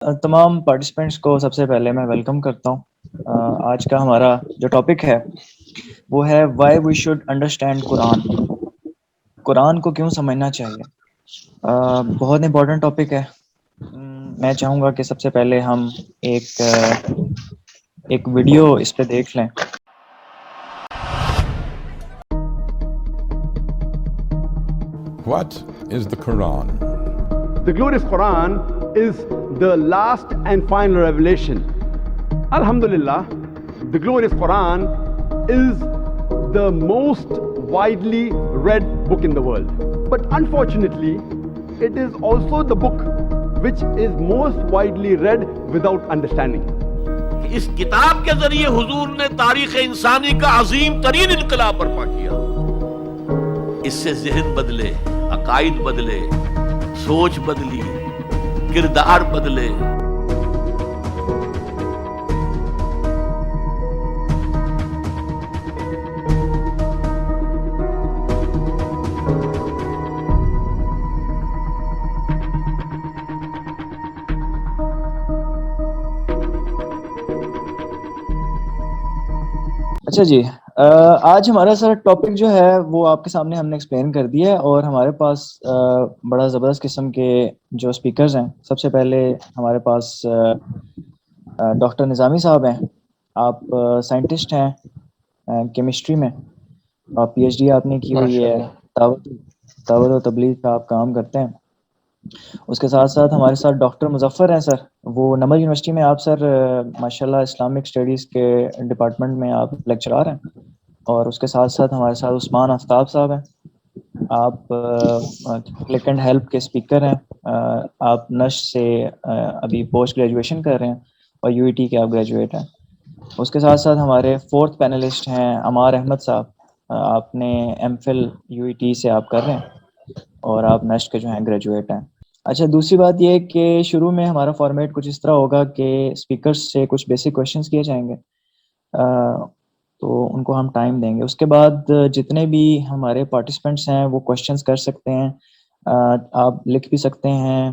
تمام پارٹیسپینٹس کو سب سے پہلے میں ویلکم کرتا ہوں۔ آج کا ہمارا جو ٹاپک ہے وہ ہے وائی وی شوڈ انڈرسٹینڈ قرآن، قرآن کو کیوں سمجھنا چاہیے۔ بہت امپورٹنٹ ٹاپک ہے۔ میں چاہوں گا کہ سب سے پہلے ہم ایک ویڈیو اس پہ دیکھ لیں۔ What is the Quran? The glorious Quran is the last and final revelation. Alhamdulillah, the glorious Quran is the most widely read book in the world. But unfortunately, it is also the book which is most widely read without understanding. اس کتاب کے ذریعے حضور نے تاریخ انسانی کا عظیم ترین انقلاب برپا کیا۔ اس سے ذہن بدلے، عقائد بدلے، سوچ بدلی، کردار بدلے۔ اچھا جی، آج ہمارا سارا ٹاپک جو ہے وہ آپ کے سامنے ہم نے ایکسپلین کر دیا ہے، اور ہمارے پاس بڑا زبردست قسم کے جو اسپیکرز ہیں۔ سب سے پہلے ہمارے پاس ڈاکٹر نظامی صاحب ہیں۔ آپ سائنٹسٹ ہیں کیمسٹری میں، پی ایچ ڈی آپ نے کی ہوئی ہے، دعوت و تبلیغ کا آپ کام کرتے ہیں۔ اس کے ساتھ ساتھ ہمارے ساتھ ڈاکٹر مظفر ہیں سر، وہ نمل یونیورسٹی میں آپ سر ماشاءاللہ اسلامک اسٹڈیز کے ڈپارٹمنٹ میں آپ لیکچرار ہیں۔ اور اس کے ساتھ ساتھ ہمارے ساتھ عثمان آفتاب صاحب ہیں، آپ کلک اینڈ ہیلپ کے اسپیکر ہیں۔ آپ نش سے ابھی پوسٹ گریجویشن کر رہے ہیں اور یو ای ٹی کے آپ گریجویٹ ہیں۔ اس کے ساتھ ساتھ ہمارے فورتھ پینلسٹ ہیں عمار احمد صاحب، آپ نے MPhil U E T سے آپ کر رہے ہیں اور آپ نیشٹ کے جو ہیں گریجویٹ ہیں۔ اچھا، دوسری بات یہ کہ شروع میں ہمارا فارمیٹ کچھ اس طرح ہوگا کہ اسپیکرز سے کچھ بیسک کویشچنس کیے جائیں گے، تو ان کو ہم ٹائم دیں گے۔ اس کے بعد جتنے بھی ہمارے پارٹیسپینٹس ہیں وہ کویشچنس کر سکتے ہیں، آپ لکھ بھی سکتے ہیں۔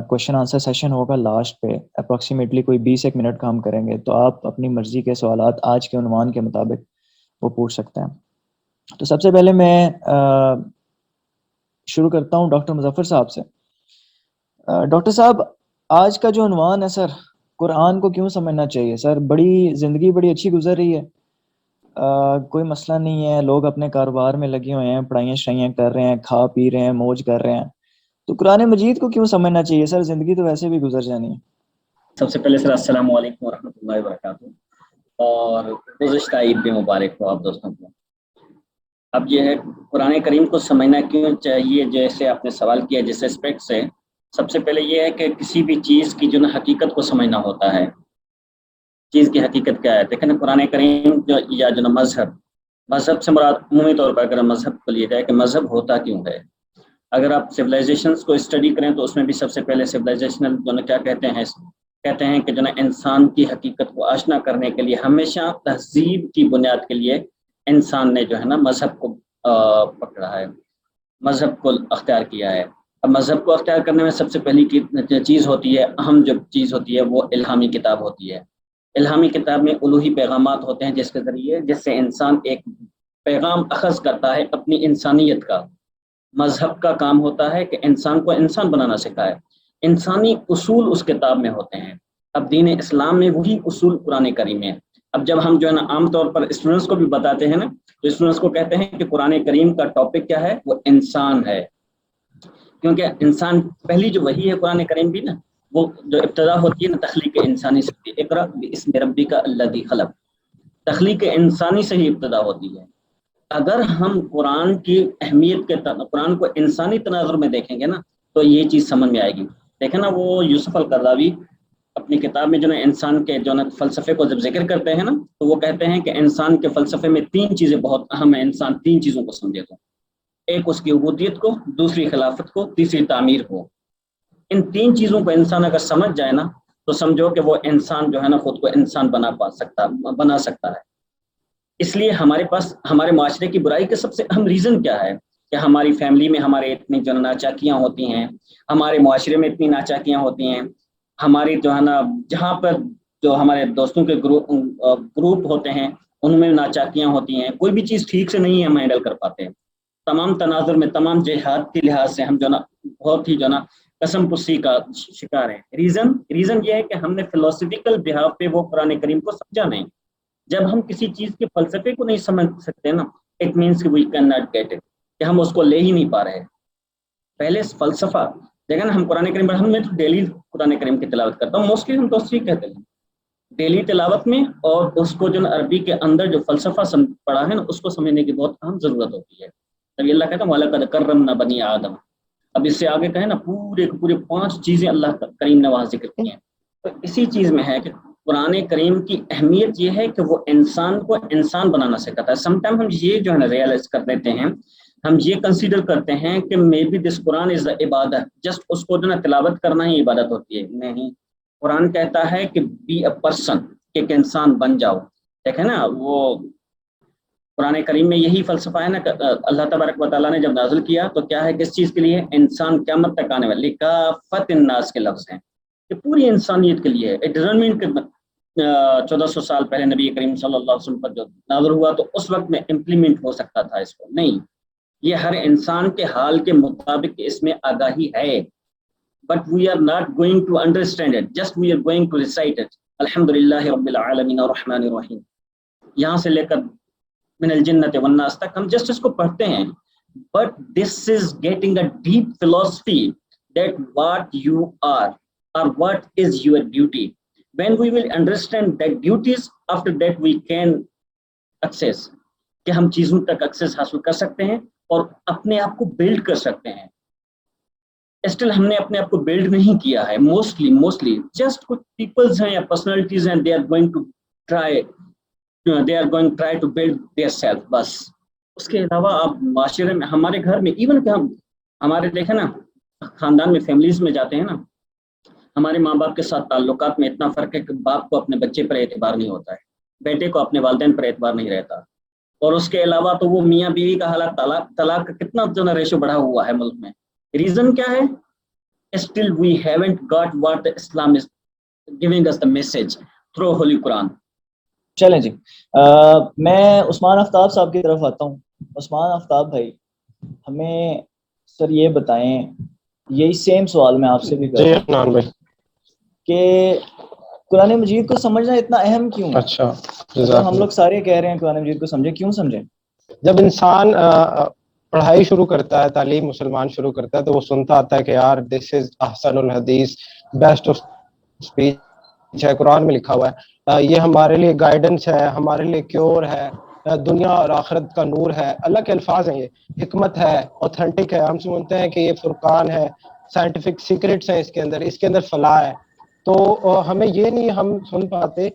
کویشچن آنسر سیشن ہوگا لاسٹ پہ، اپروکسیمیٹلی کوئی 20 منٹ کا ہم کریں گے، تو آپ اپنی مرضی کے سوالات آج کے عنوان کے مطابق وہ پوچھ سکتے ہیں۔ تو سب سے پہلے میں شروع کرتا ہوں ڈاکٹر مظفر صاحب سے۔ ڈاکٹر صاحب، آج کا جو عنوان ہے سر، قرآن کو کیوں سمجھنا چاہیے۔ سر زندگی بڑی اچھی گزر رہی ہے، کوئی مسئلہ نہیں ہے، لوگ اپنے کاروبار میں لگے ہوئے ہیں، پڑھائیاں شڑھائیاں کر رہے ہیں، کھا پی رہے ہیں، موج کر رہے ہیں، تو قرآن مجید کو کیوں سمجھنا چاہیے سر؟ زندگی تو ویسے بھی گزر جانی ہے۔ سب سے پہلے سر السلام علیکم ورحمۃ اللہ وبرکاتہ، اور گزشتہ عید بھی مبارک ہو آپ دوستوں کو۔ اب یہ ہے قرآن کریم کو سمجھنا کیوں چاہیے، جیسے آپ نے سوال کیا جس اسپیکٹ سے، سب سے پہلے یہ ہے کہ کسی بھی چیز کی جو نا حقیقت کو سمجھنا ہوتا ہے۔ چیز کی حقیقت کیا ہے؟ دیکھیں نا، قرآن کریم یا جو نا مذہب سے مراد عمومی طور پر اگر مذہب کو لیا جائے کہ مذہب ہوتا کیوں ہے، اگر آپ سویلائزیشنس کو اسٹڈی کریں تو اس میں بھی سب سے پہلے سویلائزیشنل جو نا کیا کہتے ہیں کہ جو نا انسان کی حقیقت کو آشنا کرنے کے لیے ہمیشہ تہذیب کی بنیاد کے لیے انسان نے جو ہے نا مذہب کو پکڑا ہے، مذہب کو اختیار کیا ہے۔ اب مذہب کو اختیار کرنے میں سب سے پہلی چیز ہوتی ہے، اہم جو چیز ہوتی ہے وہ الہامی کتاب ہوتی ہے۔ الہامی کتاب میں الوہی پیغامات ہوتے ہیں جس کے ذریعے جس سے انسان ایک پیغام اخذ کرتا ہے اپنی انسانیت کا۔ مذہب کا کام ہوتا ہے کہ انسان کو انسان بنانا سکھائے، انسانی اصول اس کتاب میں ہوتے ہیں۔ اب دین اسلام میں وہی اصول قرآن کریم میں۔ اب جب ہم جو ہے نا عام طور پر اسٹوڈنٹس کو بھی بتاتے ہیں نا، تو اسٹوڈنٹس کو کہتے ہیں کہ قرآن کریم کا ٹاپک کیا ہے، وہ انسان ہے، کیونکہ انسان پہلی جو وحی ہے قرآن کریم بھی نا، وہ جو ابتدا ہوتی ہے نا تخلیق انسانی سے، اقرأ باسم ربک الذی خلق، تخلیق انسانی سے ہی ابتدا ہوتی ہے۔ اگر ہم قرآن کی اہمیت کے قرآن کو انسانی تناظر میں دیکھیں گے نا تو یہ چیز سمجھ میں آئے گی۔ دیکھیں نا، وہ یوسف القرضاوی اپنی کتاب میں جو نا انسان کے جو نا فلسفے کو جب ذکر کرتے ہیں نا، تو وہ کہتے ہیں کہ انسان کے فلسفے میں 3 چیزیں بہت اہم ہیں، انسان 3 چیزوں کو سمجھے تو، ایک اس کی عبودیت کو، دوسری خلافت کو، تیسری تعمیر کو۔ ان 3 چیزوں کو انسان اگر سمجھ جائے نا تو سمجھو کہ وہ انسان جو ہے نا خود کو انسان بنا سکتا ہے۔ اس لیے ہمارے پاس ہمارے معاشرے کی برائی کا سب سے اہم ریزن کیا ہے کہ ہماری فیملی میں ہمارے اتنی جو ناچاکیاں ہوتی ہیں، ہمارے معاشرے میں اتنی ناچاکیاں ہوتی ہیں، ہماری جو ہے نا جہاں پر جو ہمارے دوستوں کے گروپ ہوتے ہیں ان میں ناچاکیاں ہوتی ہیں, کوئی بھی چیز ٹھیک سے نہیں ہم ہینڈل کر پاتے ہیں. تمام تناظر میں تمام جہاد کے لحاظ سے ہم جو نا بہت ہی جو نا قسم پسی کا شکار ہیں. ریزن یہ ہے کہ ہم نے فلسفیکل بہاو پہ وہ قرآن کریم کو سمجھا نہیں. جب ہم کسی چیز کے فلسفے کو نہیں سمجھ سکتے نا, اٹ مینس کہ we can not get it, کہ ہم اس کو لے ہی نہیں پا رہے. پہلے فلسفہ دیکھیں نا, ہم قرآن کریم ہم میں تو ڈیلی قرآن کریم کی تلاوت کرتا ہوں, موسٹلی ہم تو ٹھیک کہتے ہیں ڈیلی تلاوت میں, اور اس کو جو نا عربی کے اندر جو فلسفہ پڑھا ہے نا اس کو سمجھنے کی بہت اہم ضرورت ہوتی ہے. تب اللہ کہتا ہے وَلَقَدْ كَرَّمْنَا بَنِي آدم. اب اس سے آگے کہیں نا پورے 5 چیزیں اللہ کریم نے وہاں ذکر کی ہیں. تو اسی چیز میں ہے کہ قرآن کریم کی اہمیت یہ ہے کہ وہ انسان کو انسان بنانا سکھاتا ہے. سم ٹائم ہم یہ جو ہے نا ریئلائز کر دیتے ہیں, ہم یہ کنسیڈر کرتے ہیں کہ مے بی دس قرآن از دا عبادت, جسٹ اس کو جو نا تلاوت کرنا ہی عبادت ہوتی ہے. نہیں, قرآن کہتا ہے کہ بی اے پرسن, ایک انسان بن جاؤ. دیکھیں نا وہ قرآن کریم میں یہی فلسفہ ہے نا, اللہ تبارک و تعالیٰ نے جب نازل کیا تو کیا ہے, کس چیز کے لیے, انسان قیامت تک آنے والی کافت الناس کے لفظ ہیں کہ پوری انسانیت کے لیے ہے. اٹ ڈزنٹ مین کہ 1400 سال پہلے نبی کریم صلی اللہ علیہ وسلم پر جو نازل ہوا تو اس وقت میں امپلیمنٹ ہو سکتا تھا اس کو, نہیں, یہ ہر انسان کے حال کے مطابق اس میں آگاہی ہے. But we are not going to understand it, just we are going to recite it. الحمدللہ رب العالمین الرحمن الرحیم, یہاں سے لے کر من الجنت والناس تک ہم جسٹ اس کو پڑھتے ہیں. But this is getting a deep philosophy that what you are or what is your duty. When we will understand that duties, after that we can access, کہ ہم چیزوں تک access حاصل کر سکتے ہیں اور اپنے آپ کو build کر سکتے ہیں. اسٹل ہم نے اپنے آپ کو build نہیں کیا ہے. موسٹلی جسٹ کچھ پیپلز ہیں یا پرسنالٹیز ہیں, they are going to try to build their self, بس. اس کے علاوہ آپ معاشرے میں, ہمارے گھر میں, ایون کہ ہم ہمارے دیکھیں نا خاندان میں, فیملیز میں جاتے ہیں نا, ہمارے ماں باپ کے ساتھ تعلقات میں اتنا فرق ہے کہ باپ کو اپنے بچے پر اعتبار نہیں ہوتا ہے, بیٹے کو اپنے والدین پر اعتبار نہیں رہتا. اور اس کے علاوہ تو وہ میاں بیوی کا حالت, طلاق کا کتنا جو نا ریشو بڑھا ہوا ہے ملک میں. ریزن کیا ہے, still we haven't got what the Islam is giving us the message through Holy Quran. چلیں جی, میں عثمان آفتاب صاحب کی طرف آتا ہوں. عثمان آفتاب بھائی, ہمیں سر یہ بتائیں, یہی سیم سوال میں آپ سے بھی کرتا ہوں کہ قرآن مجید کو سمجھنا اتنا اہم کیوں ہے؟ اچھا, ہم لوگ سارے کہہ رہے ہیں قرآن مجید کو سمجھیں, کیوں سمجھیں؟ جب انسان پڑھائی شروع کرتا ہے, تعلیم مسلمان شروع کرتا ہے, تو وہ سنتا آتا ہے کہ یار دس از احسن الحدیث, بیسٹ آف اسپیچ ہے, قرآن میں لکھا ہوا ہے, یہ ہمارے لیے گائیڈنس ہے, ہمارے لیے کیور ہے, دنیا اور آخرت کا نور ہے. اللہ کے الفاظ ہیں, یہ حکمت ہے, اوتھینٹک ہے. ہم سمجھتے ہیں کہ یہ فرقان ہے, سائنٹیفک سیکرٹس ہیں اس کے اندر فلاح ہے. تو ہمیں یہ نہیں ہم سن پاتے,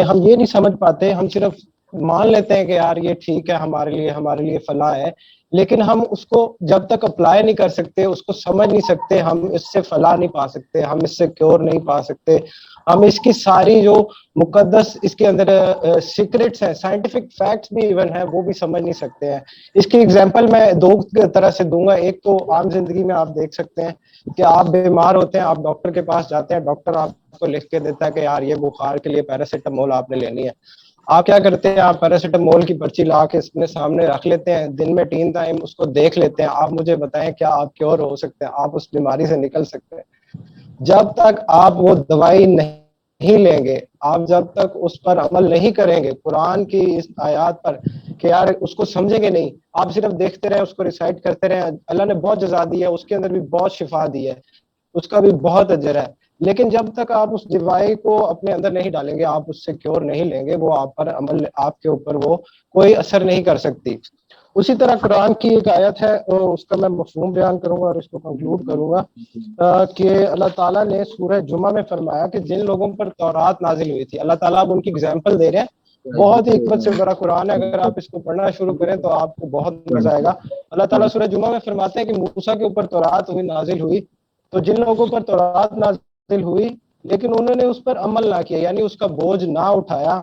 ہم یہ نہیں سمجھ پاتے, ہم صرف مان لیتے ہیں کہ یار یہ ٹھیک ہے, ہمارے لیے فلاح ہے, لیکن ہم اس کو جب تک اپلائی نہیں کر سکتے, اس کو سمجھ نہیں سکتے, ہم اس سے فلاح نہیں پا سکتے, ہم اس سے کیور نہیں پا سکتے, ہم اس کی ساری جو مقدس اس کے اندر سیکرٹس ہیں, سائنٹیفک فیکٹس بھی ایون ہیں, وہ بھی سمجھ نہیں سکتے ہیں. اس کی ایگزامپل میں 2 طرح سے دوں گا. ایک تو عام زندگی میں آپ دیکھ سکتے ہیں کہ آپ بیمار ہوتے ہیں, آپ ڈاکٹر کے پاس جاتے ہیں, ڈاکٹر آپ کو لکھ کے دیتا ہے کہ یار یہ بخار کے لیے پیراسیٹامول آپ نے لینی ہے. آپ کیا کرتے ہیں, آپ پیراسیٹامول کی پرچی لا کے اپنے سامنے رکھ لیتے ہیں, دن میں 3 ٹائم اس کو دیکھ لیتے ہیں. آپ مجھے بتائیں کیا آپ کیور ہو سکتے ہیں, آپ اس بیماری سے نکل سکتے ہیں؟ جب تک آپ وہ دوائی نہیں لیں گے, آپ جب تک اس پر عمل نہیں کریں گے, قرآن کی اس آیات پر کہ یار اس کو سمجھیں گے نہیں, آپ صرف دیکھتے رہیں, اس کو ریسائٹ کرتے رہیں. اللہ نے بہت جزا دی ہے, اس کے اندر بھی بہت شفا دی ہے, اس کا بھی بہت اجر ہے, لیکن جب تک آپ اس دوائی کو اپنے اندر نہیں ڈالیں گے, آپ اس سے کیور نہیں لیں گے, وہ آپ پر عمل, آپ کے اوپر وہ کوئی اثر نہیں کر سکتی. اسی طرح قرآن کی ایک آیت ہے, اس کا میں مفہوم بیان کروں گا اور اس کو کنکلوڈ کروں گا, کہ اللہ تعالیٰ نے سورہ جمعہ میں فرمایا کہ جن لوگوں پر تورات نازل ہوئی تھی, اللہ تعالیٰ اب ان کی ایگزامپل دے رہے ہیں. بہت ہی حکمت سے بڑا قرآن ہے, اگر آپ اس کو پڑھنا شروع کریں تو آپ کو بہت مزہ آئے گا. اللہ تعالیٰ سورہ جمعہ میں فرماتے ہیں کہ موسیٰ کے اوپر تورات نازل ہوئی, تو جن لوگوں پر تورات نازل ہوئی لیکن انہوں نے اس پر عمل نہ کیا, یعنی اس کا بوجھ نہ اٹھایا,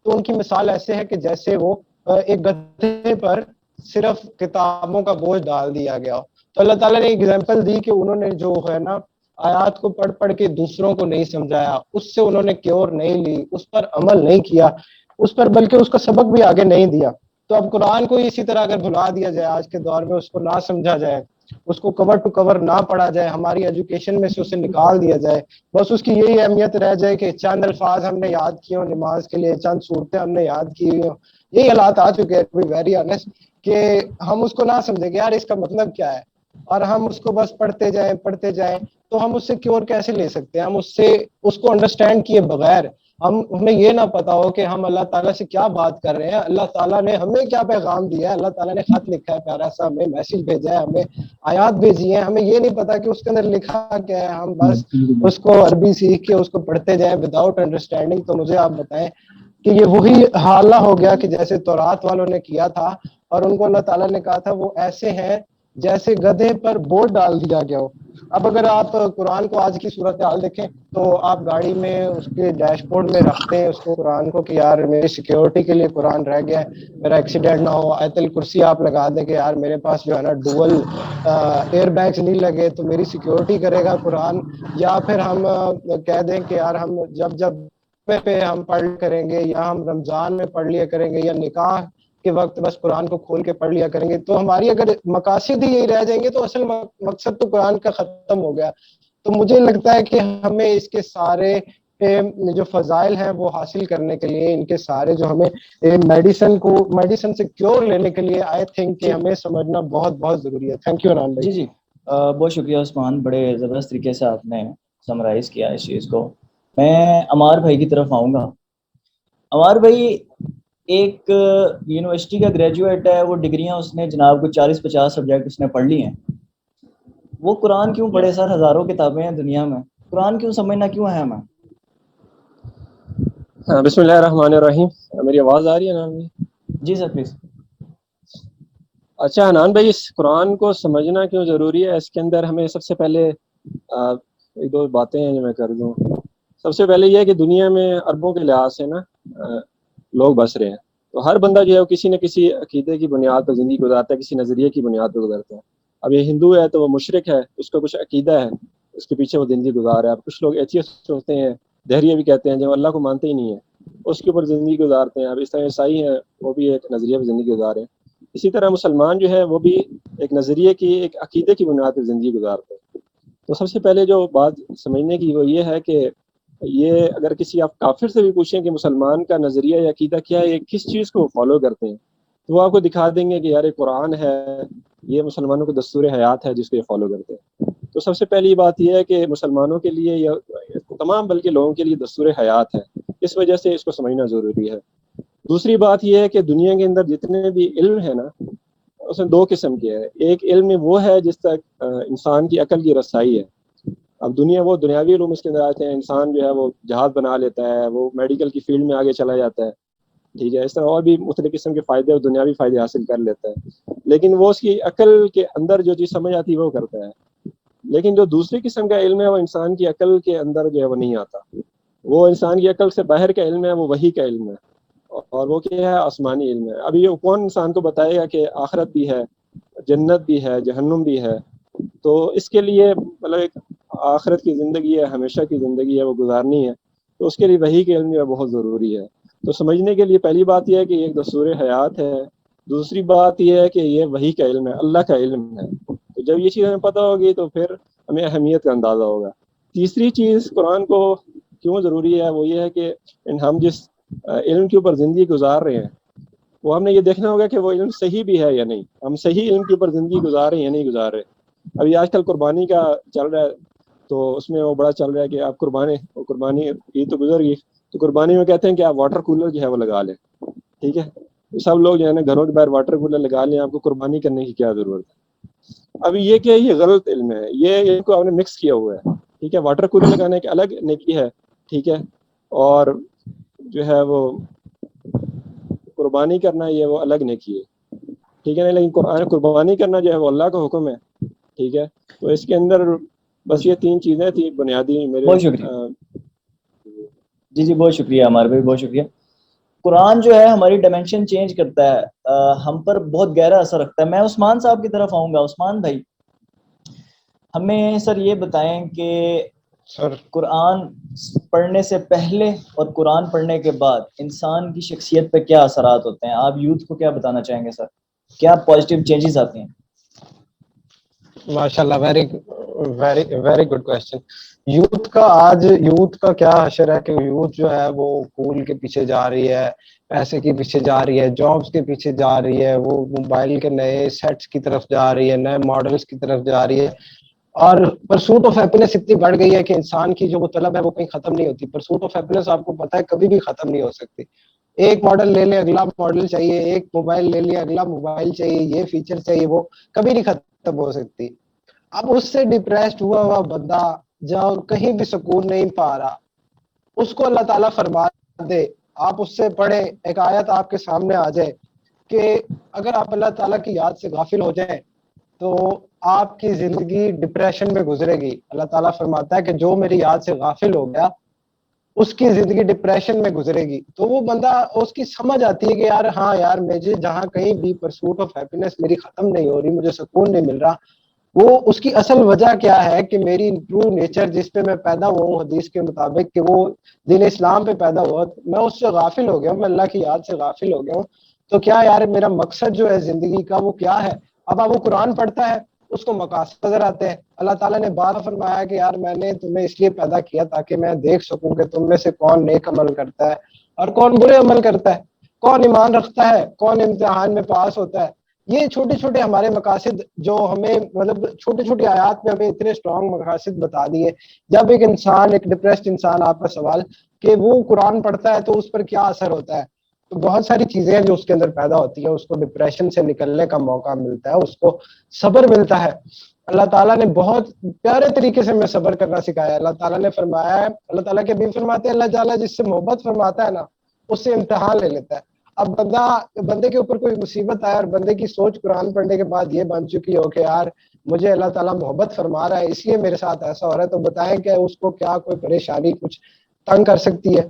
تو ان کی مثال ایسے ہے کہ جیسے وہ ایک گدھے پر صرف کتابوں کا بوجھ ڈال دیا گیا. تو اللہ تعالیٰ نے ایگزامپل دی کہ انہوں نے جو ہے نا آیات کو پڑھ پڑھ کے دوسروں کو نہیں سمجھایا, اس سے انہوں نے کیور نہیں لی, اس پر عمل نہیں کیا, اس پر بلکہ اس کا سبق بھی آگے نہیں دیا. تو اب قرآن کو اسی طرح اگر بھلا دیا جائے آج کے دور میں, اس کو نہ سمجھا جائے, اس کو کور ٹو کور نہ پڑھا جائے, ہماری ایجوکیشن میں سے اسے نکال دیا جائے, بس اس کی یہی اہمیت رہ جائے کہ چند الفاظ ہم نے یاد کیے ہوں نماز کے لیے, چند صورتیں ہم نے یاد کی ہوئی ہوں, یہی حالات آ چکے ہیں ویری آنیسٹ, کہ ہم اس کو نہ سمجھیں کہ یار اس کا مطلب کیا ہے, اور ہم اس کو بس پڑھتے جائیں, تو ہم اس سے کیور کیسے لے سکتے ہیں؟ ہم اس کو انڈرسٹینڈ کیے بغیر, ہمیں یہ نہ پتا ہو کہ ہم اللہ تعالیٰ سے کیا بات کر رہے ہیں, اللہ تعالیٰ نے ہمیں کیا پیغام دیا ہے, اللہ تعالیٰ نے خط لکھا ہے پیارا سا, ہمیں میسج بھیجا ہے, ہمیں آیات بھیجی ہیں, ہمیں یہ نہیں پتا کہ اس کے اندر لکھا کیا ہے, ہم بس اس کو عربی سیکھ کے اس کو پڑھتے جائیں وداؤٹ انڈرسٹینڈنگ. تو مجھے آپ بتائیں کہ یہ وہی حالہ ہو گیا کہ جیسے تورات والوں نے کیا تھا, اور ان کو اللہ تعالیٰ نے کہا تھا وہ ایسے ہیں جیسے گدھے پر بورڈ ڈال دیا گیا ہو. اب اگر آپ قرآن کو آج کی صورتحال دیکھیں تو آپ گاڑی میں اس کے ڈیش بورڈ میں رکھتے ہیں اس کو قرآن کو کہ یار میری سیکیورٹی کے لیے قرآن رہ گیا ہے, میرا ایکسیڈنٹ نہ ہو. آیت الکرسی آپ لگا دیں کہ یار میرے پاس جو ہے نا ڈوول ایئر بیگز نہیں لگے تو میری سیکیورٹی کرے گا قرآن. یا پھر ہم کہہ دیں کہ یار ہم جب پہ ہم پڑھ کریں گے, یا ہم رمضان میں پڑھ لیا کریں گے, یا نکاح کے وقت بس قرآن کو کھول کے پڑھ لیا کریں گے. تو ہماری اگر مقاصد ہی یہی رہ جائیں گے تو اصل مقصد تو قرآن کا ختم ہو گیا. تو مجھے لگتا ہے کہ ہمیں اس کے سارے جو فضائل ہیں وہ حاصل کرنے کے لیے, ان کے سارے جو ہمیں میڈیسن سے کیور لینے کے لیے آئی تھنک کہ ہمیں سمجھنا بہت بہت ضروری ہے. تھینک یو عنان بھائی. جی بہت شکریہ عثمان, بڑے زبردست طریقے سے آپ نے سمرائز کیا اس چیز کو. میں عمار بھائی کی طرف آؤں گا. عمار بھائی ایک یونیورسٹی کا گریجویٹ ہے, وہ ڈگریاں اس نے جناب کو 40-50 سبجیکٹ اس نے پڑھ لی ہیں. وہ قرآن کیوں پڑھے سر؟ ہزاروں کتابیں ہیں دنیا میں, قرآن کیوں سمجھنا کیوں اہم ہے؟ بسم اللہ الرحمن الرحیم. میری آواز آ رہی ہے عنان بھائی؟ جی سر پلیز. اچھا عنان بھائی, اس قرآن کو سمجھنا کیوں ضروری ہے, اس کے اندر ہمیں سب سے پہلے ایک دو باتیں ہیں جو میں کر دوں. سب سے پہلے یہ ہے کہ دنیا میں اربوں کے لحاظ سے نا لوگ بس رہے ہیں, تو ہر بندہ جو ہے وہ کسی نہ کسی عقیدے کی بنیاد پر زندگی گزارتا ہے, کسی نظریے کی بنیاد پر گزارتا ہے. اب یہ ہندو ہے تو وہ مشرک ہے, اس کا کچھ عقیدہ ہے, اس کے پیچھے وہ زندگی گزار رہا ہے. اب کچھ لوگ ایتھیسٹ ہوتے ہیں, دہریے بھی کہتے ہیں, جو اللہ کو مانتے ہی نہیں ہیں, اس کے اوپر زندگی گزارتے ہیں. اب اس طرح عیسائی ہیں, وہ بھی ایک نظریے پر زندگی گزارے ہیں. اسی طرح مسلمان جو ہے وہ بھی ایک نظریے کی, ایک عقیدے کی بنیاد پر زندگی گزارتے ہیں. تو سب سے پہلے جو بات سمجھنے کی وہ یہ ہے کہ یہ اگر کسی آپ کافر سے بھی پوچھیں کہ مسلمان کا نظریہ یا عقیدہ کیا ہے, یہ کس چیز کو فالو کرتے ہیں, تو وہ آپ کو دکھا دیں گے کہ یار قرآن ہے, یہ مسلمانوں کو دستور حیات ہے جس کو یہ فالو کرتے ہیں. تو سب سے پہلی بات یہ ہے کہ مسلمانوں کے لیے یا تمام بلکہ لوگوں کے لیے دستور حیات ہے, اس وجہ سے اس کو سمجھنا ضروری ہے. دوسری بات یہ ہے کہ دنیا کے اندر جتنے بھی علم ہے نا, اس میں دو قسم کے ہیں. ایک علم وہ ہے جس تک انسان کی عقل کی رسائی ہے. اب وہ دنیاوی علوم اس کے اندر آتے ہیں, انسان جو ہے وہ جہاز بنا لیتا ہے, وہ میڈیکل کی فیلڈ میں آگے چلا جاتا ہے, ٹھیک ہے, اس طرح اور بھی مختلف قسم کے فائدے اور دنیاوی فائدے حاصل کر لیتا ہے. لیکن وہ اس کی عقل کے اندر جو چیز سمجھ آتی ہے وہ کرتا ہے. لیکن جو دوسری قسم کا علم ہے وہ انسان کی عقل کے اندر جو ہے وہ نہیں آتا, وہ انسان کی عقل سے باہر کا علم ہے, وہ وحی کا علم ہے, اور وہ کیا ہے, آسمانی علم ہے. اب یہ کون انسان کو بتائے گا کہ آخرت بھی ہے, جنت بھی ہے, جہنم بھی ہے؟ تو اس کے لیے مطلب ایک آخرت کی زندگی ہے, ہمیشہ کی زندگی ہے, وہ گزارنی ہے, تو اس کے لیے وحی کا علم جو ہے بہت ضروری ہے. تو سمجھنے کے لیے پہلی بات یہ ہے کہ یہ ایک دستور حیات ہے. دوسری بات یہ ہے کہ یہ وحی کا علم ہے, اللہ کا علم ہے. تو جب یہ چیز ہمیں پتہ ہوگی تو پھر ہمیں اہمیت کا اندازہ ہوگا. تیسری چیز قرآن کو کیوں ضروری ہے وہ یہ ہے کہ ہم جس علم کے اوپر زندگی گزار رہے ہیں وہ ہم نے یہ دیکھنا ہوگا کہ وہ علم صحیح بھی ہے یا نہیں, ہم صحیح علم کے اوپر زندگی گزار رہے ہیں یا نہیں گزار رہے. ابھی آج کل قربانی کا چل رہا ہے, تو اس میں وہ بڑا چل رہا ہے کہ آپ قربانی عید تو گزر گئی, تو قربانی میں کہتے ہیں کہ آپ واٹر کولر جو ہے وہ لگا لیں, ٹھیک ہے. سب لوگ جو ہے نا گھروں کے باہر واٹر کولر لگا لیں, آپ کو قربانی کرنے کی کیا ضرورت ہے؟ ابھی یہ کہ یہ غلط علم ہے, یہ علم کو آپ نے مکس کیا ہوا ہے, ٹھیک ہے. واٹر کولر لگانے کی الگ نیکی ہے, ٹھیک ہے, اور جو ہے وہ قربانی کرنا یہ وہ الگ نیکی ہے, ٹھیک ہے. لیکن قربانی کرنا جو ہے وہ اللہ کا حکم ہے, ٹھیک ہے. تو اس کے اندر بس یہ تین چیزیں تھیں بنیادی میرے. بہت شکریہ. جی بہت شکریہ عمار بھائی, بہت شکریہ. قرآن جو ہے ہماری ڈائمینشن چینج کرتا ہے, ہم پر بہت گہرا اثر رکھتا ہے. میں عثمان صاحب کی طرف آؤں گا. عثمان بھائی, ہمیں سر یہ بتائیں کہ سر قرآن پڑھنے سے پہلے اور قرآن پڑھنے کے بعد انسان کی شخصیت پہ کیا اثرات ہوتے ہیں؟ آپ یوتھ کو کیا بتانا چاہیں گے سر؟ کیا پازیٹیو چینجز آتے ہیں؟ ماشاء اللہ، ویری گڈ کوشچن. یوتھ کا کیا حشر ہے کہ یوتھ جو ہے وہ پول کے پیچھے جا رہی ہے، پیسے کے پیچھے جا رہی ہے، جابس کے پیچھے جا رہی ہے، وہ موبائل کے نئے سیٹس کی طرف جا رہی ہے، نئے ماڈلز کی طرف جا رہی ہے. اور پرسوٹ آف ہیپینس اتنی بڑھ گئی ہے کہ انسان کی جو وہ طلب ہے وہ کہیں ختم نہیں ہوتی. پرسوٹ آف ہیپینس آپ کو پتا ہے کبھی بھی ختم نہیں ہو سکتی. ایک ماڈل لے لیں اگلا ماڈل چاہیے، ایک موبائل لے لیں اگلا موبائل چاہیے، یہ فیچر چاہیے، وہ کبھی نہیں ختم ہو سکتی. اب اس سے ڈپریسڈ ہوا بندہ جہاں کہیں بھی سکون نہیں پا رہا، اس کو اللہ تعالیٰ فرما دے، آپ اس سے پڑھیں، ایک آیت آپ کے سامنے آ جائے کہ اگر آپ اللہ تعالیٰ کی یاد سے غافل ہو جائیں تو آپ کی زندگی ڈپریشن میں گزرے گی. اللہ تعالیٰ فرماتا ہے کہ جو میری یاد سے غافل ہو گیا اس کی زندگی ڈپریشن میں گزرے گی. تو وہ بندہ، اس کی سمجھ آتی ہے کہ یار ہاں یار مجھے جہاں کہیں بھی پرسوٹ آف ہیپینس میری ختم نہیں ہو رہی، مجھے سکون نہیں مل رہا. وہ اس کی اصل وجہ کیا ہے کہ میری ٹرو نیچر جس پہ میں پیدا ہوا ہوں حدیث کے مطابق کہ وہ دین اسلام پہ پیدا ہوا، میں اس سے غافل ہو گیا ہوں، میں اللہ کی یاد سے غافل ہو گیا ہوں. تو کیا یار میرا مقصد جو ہے زندگی کا وہ کیا ہے؟ اب وہ قرآن پڑھتا ہے، اس کو مقاصد نظر آتے ہیں. اللہ تعالیٰ نے بات فرمایا کہ یار میں نے تمہیں اس لیے پیدا کیا تاکہ میں دیکھ سکوں کہ تم میں سے کون نیک عمل کرتا ہے اور کون برے عمل کرتا ہے، کون ایمان رکھتا ہے، کون امتحان میں پاس ہوتا ہے. یہ چھوٹے چھوٹے ہمارے مقاصد جو ہمیں مطلب چھوٹی چھوٹی آیات میں ہمیں اتنے اسٹرانگ مقاصد بتا دیے. جب ایک انسان، ایک ڈپریسڈ انسان، آپ کا سوال کہ وہ قرآن پڑھتا ہے تو اس پر کیا اثر ہوتا ہے، تو بہت ساری چیزیں ہیں جو اس کے اندر پیدا ہوتی ہیں. اس کو ڈپریشن سے نکلنے کا موقع ملتا ہے، اس کو صبر ملتا ہے. اللہ تعالیٰ نے بہت پیارے طریقے سے ہمیں صبر کرنا سکھایا. اللہ تعالیٰ نے فرمایا ہے، اللہ تعالیٰ کے بھی فرماتے ہیں، اللہ تعالیٰ جس سے محبت فرماتا ہے نا اس سے امتحان لے لیتا ہے. اب بندے کے اوپر کوئی مصیبت آئے اور بندے کی سوچ قرآن پڑھنے کے بعد یہ بن چکی ہو کہ یار مجھے اللہ تعالیٰ محبت فرما رہا ہے اس لیے میرے ساتھ ایسا ہو رہا ہے، تو بتائیں کہ اس کو کیا کوئی پریشانی کچھ تنگ کر سکتی ہے؟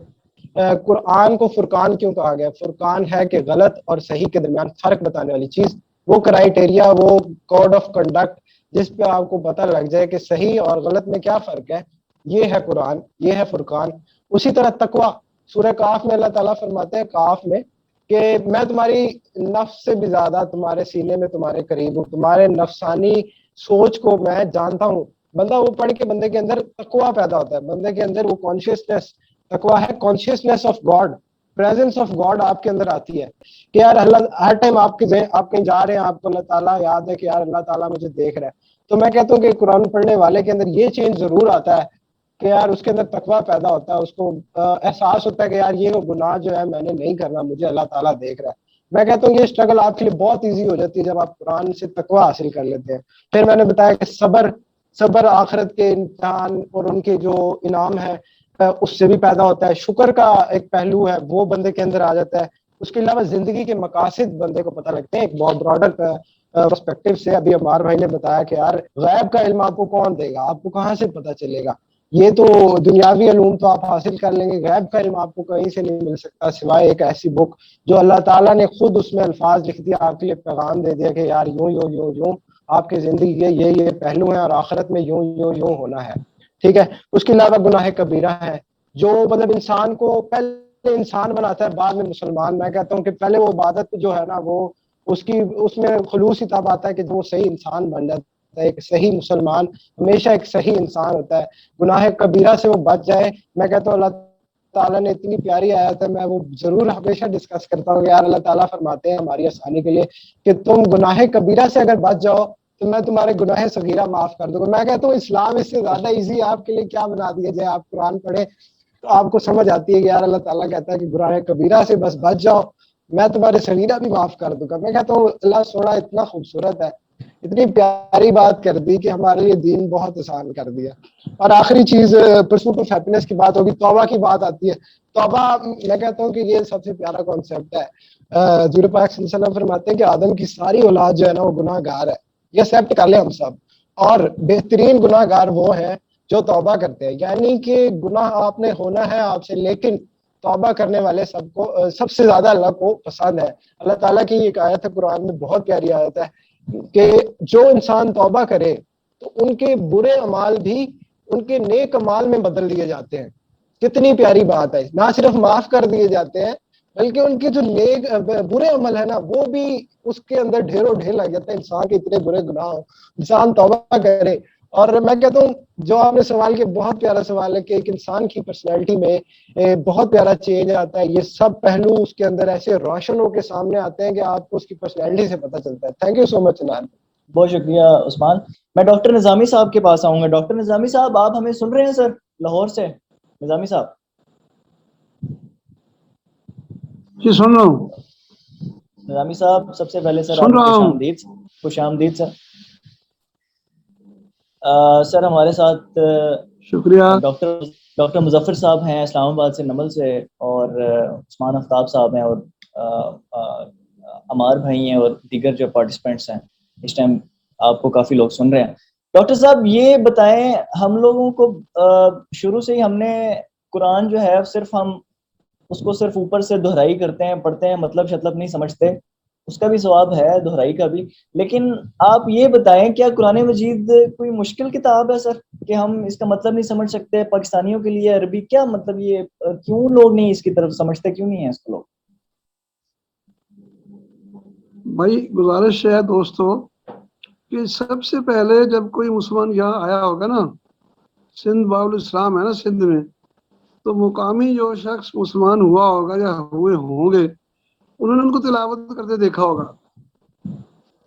قرآن کو فرقان کیوں کہا گیا؟ فرقان ہے کہ غلط اور صحیح کے درمیان فرق بتانے والی چیز، وہ کرائیٹیریا، وہ کوڈ آف کنڈکٹ جس پہ آپ کو پتہ لگ جائے کہ صحیح اور غلط میں کیا فرق ہے، یہ ہے قرآن، یہ ہے فرقان. اسی طرح تقویٰ، سورہ کاف میں اللہ تعالیٰ فرماتے ہیں کاف میں کہ میں تمہاری نفس سے بھی زیادہ تمہارے سینے میں تمہارے قریب ہوں، تمہارے نفسانی سوچ کو میں جانتا ہوں. بندہ وہ پڑھ کے بندے کے اندر تقویٰ پیدا ہوتا ہے، بندے کے اندر وہ کانشیسنس، تقویٰ ہے consciousness of God, presence of God آپ کے اندر آتی ہے کہ یار اللہ ہر ٹائم آپ کہیں جا رہے ہیں، آپ کو اللہ تعالیٰ یاد ہے کہ یار اللہ تعالیٰ مجھے دیکھ رہا ہے. تو میں کہتا ہوں کہ قرآن پڑھنے والے کے اندر یہ چینج ضرور آتا ہے کہ یار اس کے اندر تقویٰ پیدا ہوتا ہے، اس کو احساس ہوتا ہے کہ یار یہ گناہ جو ہے میں نے نہیں کرنا، مجھے اللہ تعالیٰ دیکھ رہا ہے. میں کہتا ہوں یہ اسٹرگل آپ کے لیے بہت ایزی ہو جاتی ہے جب آپ قرآن سے تقویٰ حاصل کر لیتے ہیں. پھر میں نے بتایا کہ صبر آخرت کے امتحان اور ان کے جو انعام ہے اس سے بھی پیدا ہوتا ہے. شکر کا ایک پہلو ہے وہ بندے کے اندر آ جاتا ہے. اس کے علاوہ زندگی کے مقاصد بندے کو پتہ لگتے ہیں ایک بہت براڈر پرسپیکٹیو سے. ابھی عمار بھائی نے بتایا کہ یار غیب کا علم آپ کو کون دے گا، آپ کو کہاں سے پتہ چلے گا؟ یہ تو دنیاوی علوم تو آپ حاصل کر لیں گے، غیب کا علم آپ کو کہیں سے نہیں مل سکتا سوائے ایک ایسی بک جو اللہ تعالیٰ نے خود اس میں الفاظ لکھ دیا، آپ کے لیے پیغام دے دیا کہ یار یوں یوں یوں یوں آپ کی زندگی کے یہ پہلو ہیں اور آخرت میں یوں یوں یوں ہونا ہے. ٹھیک ہے. اس کے علاوہ گناہ کبیرہ ہے جو مطلب انسان کو پہلے انسان بناتا ہے بعد میں مسلمان. میں کہتا ہوں کہ پہلے وہ عبادت جو ہے نا وہ اس میں خلوص ہی تب آتا ہے کہ وہ صحیح انسان بن جاتا ہے. ایک صحیح مسلمان ہمیشہ ایک صحیح انسان ہوتا ہے. گناہ کبیرہ سے وہ بچ جائے. میں کہتا ہوں اللہ تعالیٰ نے اتنی پیاری آیت ہے، میں وہ ضرور ہمیشہ ڈسکس کرتا ہوں کہ یار اللہ تعالیٰ فرماتے ہیں ہماری آسانی کے لیے کہ تم گناہ کبیرہ سے اگر بچ جاؤ تو میں تمہارے گناہ صغیرہ معاف کر دوں گا. میں کہتا ہوں اسلام اس سے زیادہ ایزی آپ کے لیے کیا بنا دیا جائے. آپ قرآن پڑھیں تو آپ کو سمجھ آتی ہے کہ یار اللہ تعالیٰ کہتا ہے کہ گناہ کبیرہ سے بس بچ جاؤ، میں تمہارے صغیرہ بھی معاف کر دوں گا. میں کہتا ہوں اللہ سونا اتنا خوبصورت ہے، اتنی پیاری بات کر دی کہ ہمارے لیے دین بہت آسان کر دیا. اور آخری چیز پرسوٹ آف ہیپینس کی بات ہوگی، توبہ کی بات آتی ہے. توبہ میں کہتا ہوں کہ یہ سب سے پیارا کانسیپٹ ہے. حضور پاک صلی اللہ علیہ وسلم فرماتے ہیں کہ آدم کی ساری اولاد جو ہے نا وہ گناہ گار ہے. یہ ایکسیپٹ کر لیں ہم سب، اور بہترین گناہ گار وہ ہیں جو توبہ کرتے ہیں. یعنی کہ گناہ آپ نے ہونا ہے آپ سے، لیکن توبہ کرنے والے سب سے زیادہ اللہ کو پسند ہے. اللہ تعالیٰ کی ایک آیت ہے قرآن میں، بہت پیاری آیت ہے کہ جو انسان توبہ کرے تو ان کے برے اعمال بھی ان کے نیک اعمال میں بدل دیے جاتے ہیں. کتنی پیاری بات ہے. نہ صرف معاف کر دیے جاتے ہیں بلکہ ان کے جو نیک برے عمل ہے نا وہ بھی اس کے اندر ڈھیروں ڈھیر لگ جاتا ہے. انسان کے اتنے برے گناہ ہو, انسان توبہ کرے. اور میں کہتا ہوں جو آپ نے سوال کیا بہت پیارا سوال ہے کہ ایک انسان کی پرسنالٹی میں بہت پیارا چینج آتا ہے. یہ سب پہلو اس کے اندر ایسے روشن ہو کے سامنے آتے ہیں کہ آپ کو اس کی پرسنالٹی سے پتہ چلتا ہے. Thank you so much Annan. بہت شکریہ عثمان. میں ڈاکٹر نظامی صاحب کے پاس آؤں گا. ڈاکٹر نظامی صاحب آپ ہمیں سن رہے ہیں سر لاہور سے؟ نظامی صاحب جی سن رہا ہوں. نظامی صاحب سب سے پہلے سر سن آپ رہا کو ہوں. خوش آمدید سر. سر ہمارے ساتھ شکریہ. ڈاکٹر مظفر صاحب ہیں اسلام آباد سے نمل سے, اور عثمان آفتاب صاحب ہیں, اور عمار بھائی ہیں, اور دیگر جو پارٹیسپینٹس ہیں. اس ٹائم آپ کو کافی لوگ سن رہے ہیں. ڈاکٹر صاحب یہ بتائیں, ہم لوگوں کو شروع سے ہی ہم نے قرآن جو ہے صرف ہم اس کو صرف اوپر سے دہرائی کرتے ہیں, پڑھتے ہیں, مطلب شطلب نہیں سمجھتے. اس کا بھی ثواب ہے دہرائی کا بھی, لیکن آپ یہ بتائیں کیا قرآن مجید کوئی مشکل کتاب ہے سر کہ ہم اس کا مطلب نہیں سمجھ سکتے؟ پاکستانیوں کے لیے عربی کیا مطلب, یہ کیوں لوگ نہیں اس کی طرف سمجھتے, کیوں نہیں ہے اس کو لوگ؟ بھائی گزارش ہے دوستو کہ سب سے پہلے جب کوئی مسلمان یہاں آیا ہوگا نا, سندھ باب الاسلام ہے نا سندھ میں, تو مقامی جو شخص مسلمان ہوا ہوگا یا ہوئے ہوں گے انہوں نے ان کو تلاوت کرتے دیکھا ہوگا.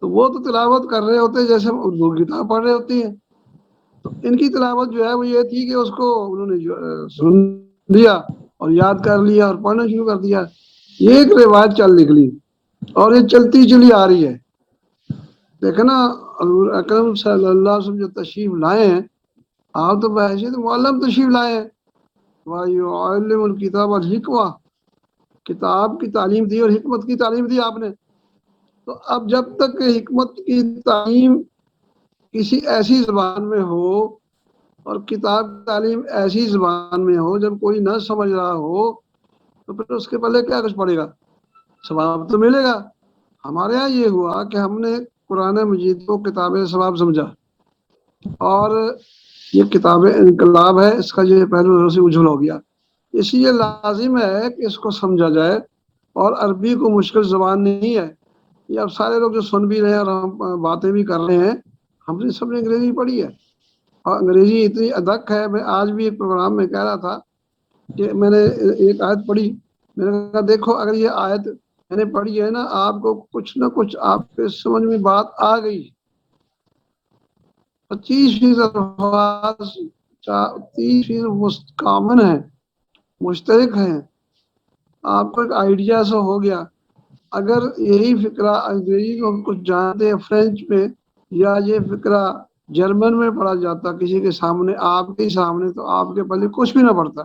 تو وہ تو تلاوت کر رہے ہوتے جیسے ہم اردو کتاب پڑھ رہے ہوتی ہیں. تو ان کی تلاوت جو ہے وہ یہ تھی کہ اس کو انہوں نے سن لیا اور یاد کر لیا اور پڑھنا شروع کر دیا. یہ ایک روایت چل نکلی اور یہ چلتی چلی آ رہی ہے. دیکھنا حضور اکرم صلی اللہ علیہ وسلم جو تشریف لائے ہیں, آپ تو بحیثیت معلم تشریف لائے ہیں. وَيُعَلِّمُ الْكِتَابَ وَالْحِکْمَةَ, کتاب کی تعلیم دی اور حکمت کی تعلیم دی آپ نے. تو اب جب تک حکمت کی تعلیم کسی ایسی زبان میں ہو اور کتاب کی تعلیم ایسی زبان میں ہو جب کوئی نہ سمجھ رہا ہو, تو پھر اس کے پہلے کیا کچھ پڑے گا؟ ثواب تو ملے گا. ہمارے یہاں یہ ہوا کہ ہم نے قرآن مجید کو کتاب ثواب سمجھا, اور یہ کتاب انقلاب ہے, اس کا یہ پہلو سے اجھل ہو گیا. اس لیے لازم ہے کہ اس کو سمجھا جائے, اور عربی کو مشکل زبان نہیں ہے. یہ اب سارے لوگ جو سن بھی رہے ہیں اور ہم باتیں بھی کر رہے ہیں, ہم نے سب نے انگریزی پڑھی ہے, اور انگریزی اتنی ادق ہے. میں آج بھی ایک پروگرام میں کہہ رہا تھا کہ میں نے ایک آیت پڑھی, میں نے کہا دیکھو اگر یہ آیت میں نے پڑھی ہے نا, آپ کو کچھ نہ کچھ آپ کے سمجھ میں بات آ گئی. 25% الفاظ 30% کامن ہے, مشترک ہیں, آپ کو ایک آئیڈیا سا ہو گیا. اگر یہی فقرہ انگریزی کو ہم کچھ جانتے ہیں فرینچ میں, یا یہ فقرہ جرمن میں پڑھا جاتا کسی کے سامنے, آپ کے سامنے, تو آپ کے پہلے کچھ بھی نہ پڑتا.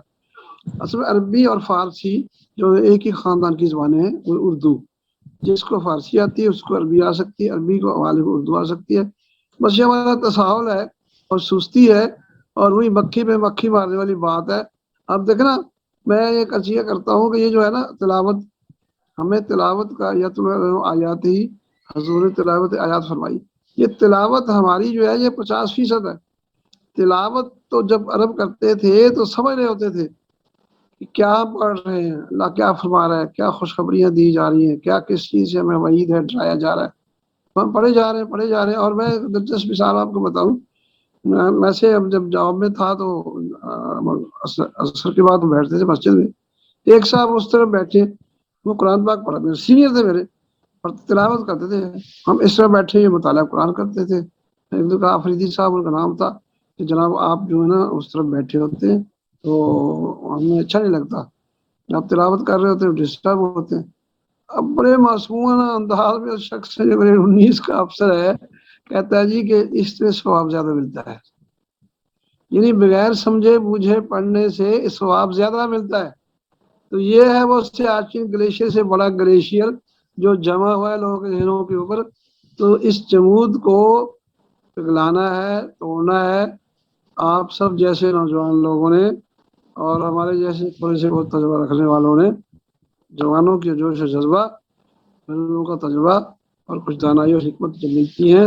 اصل میں عربی اور فارسی جو ایک ہی خاندان کی زبانیں ہیں, اردو جس کو فارسی آتی ہے اس کو عربی آ سکتی ہے, عربی کو والے کو اردو آ سکتی ہے. بس یہ ہمارا تساہل ہے اور سستی ہے, اور وہی مکھی پہ مکھی مارنے والی بات ہے. اب دیکھنا میں ایک عرضیہ کرتا ہوں کہ یہ جو ہے نا تلاوت, ہمیں تلاوت کا آیات ہی حضور نے تلاوت آیات فرمائی. یہ تلاوت ہماری جو ہے یہ 50% ہے. تلاوت تو جب عرب کرتے تھے تو سمجھ رہے ہوتے تھے کہ کیا پڑھ رہے ہیں, اللہ کیا فرما رہا ہے, کیا خوشخبریاں دی جا رہی ہیں, کیا کس چیز سے ہمیں وعید ہے, ڈرایا جا رہا ہے. ہم پڑھے جا رہے ہیں. اور میں دلچسپ مثال آپ کو بتاؤں, میں سے جب جاب میں تھا تو عصر کے بعد بیٹھتے تھے مسجد میں, ایک صاحب اس طرف بیٹھے, وہ قرآن پاک پڑھا, میرے سینئر تھے میرے, اور تلاوت کرتے تھے. ہم اس طرح بیٹھے یہ مطالعہ قرآن کرتے تھے. ایک دو آفریدی صاحب ان کا نام تھا کہ جناب آپ جو ہے نا اس طرف بیٹھے ہوتے ہیں تو ہمیں اچھا نہیں لگتا, آپ تلاوت کر رہے ہوتے ہیں ڈسٹرب ہوتے ہیں. اب بڑے معصومانہ انداز میں اس شخص سے جو 19 کا افسر ہے کہتا ہے جی کہ اس سے ثواب زیادہ ملتا ہے, یعنی بغیر سمجھے بوجھے پڑھنے سے ثواب زیادہ ملتا ہے. تو یہ ہے وہ سیاچن گلیشیئر سے بڑا گلیشیئر جو جمع ہوا ہے لوگوں کے ذہنوں کے اوپر. تو اس جمود کو پگھلانا ہے, توڑنا ہے. آپ سب جیسے نوجوان لوگوں نے اور ہمارے جیسے تھوڑے سے بہت تجربہ رکھنے والوں نے, جوانوں کے جوش و جذبہ, لوگوں کا تجربہ اور کچھ دانائی اور حکمت جب ملتی ہیں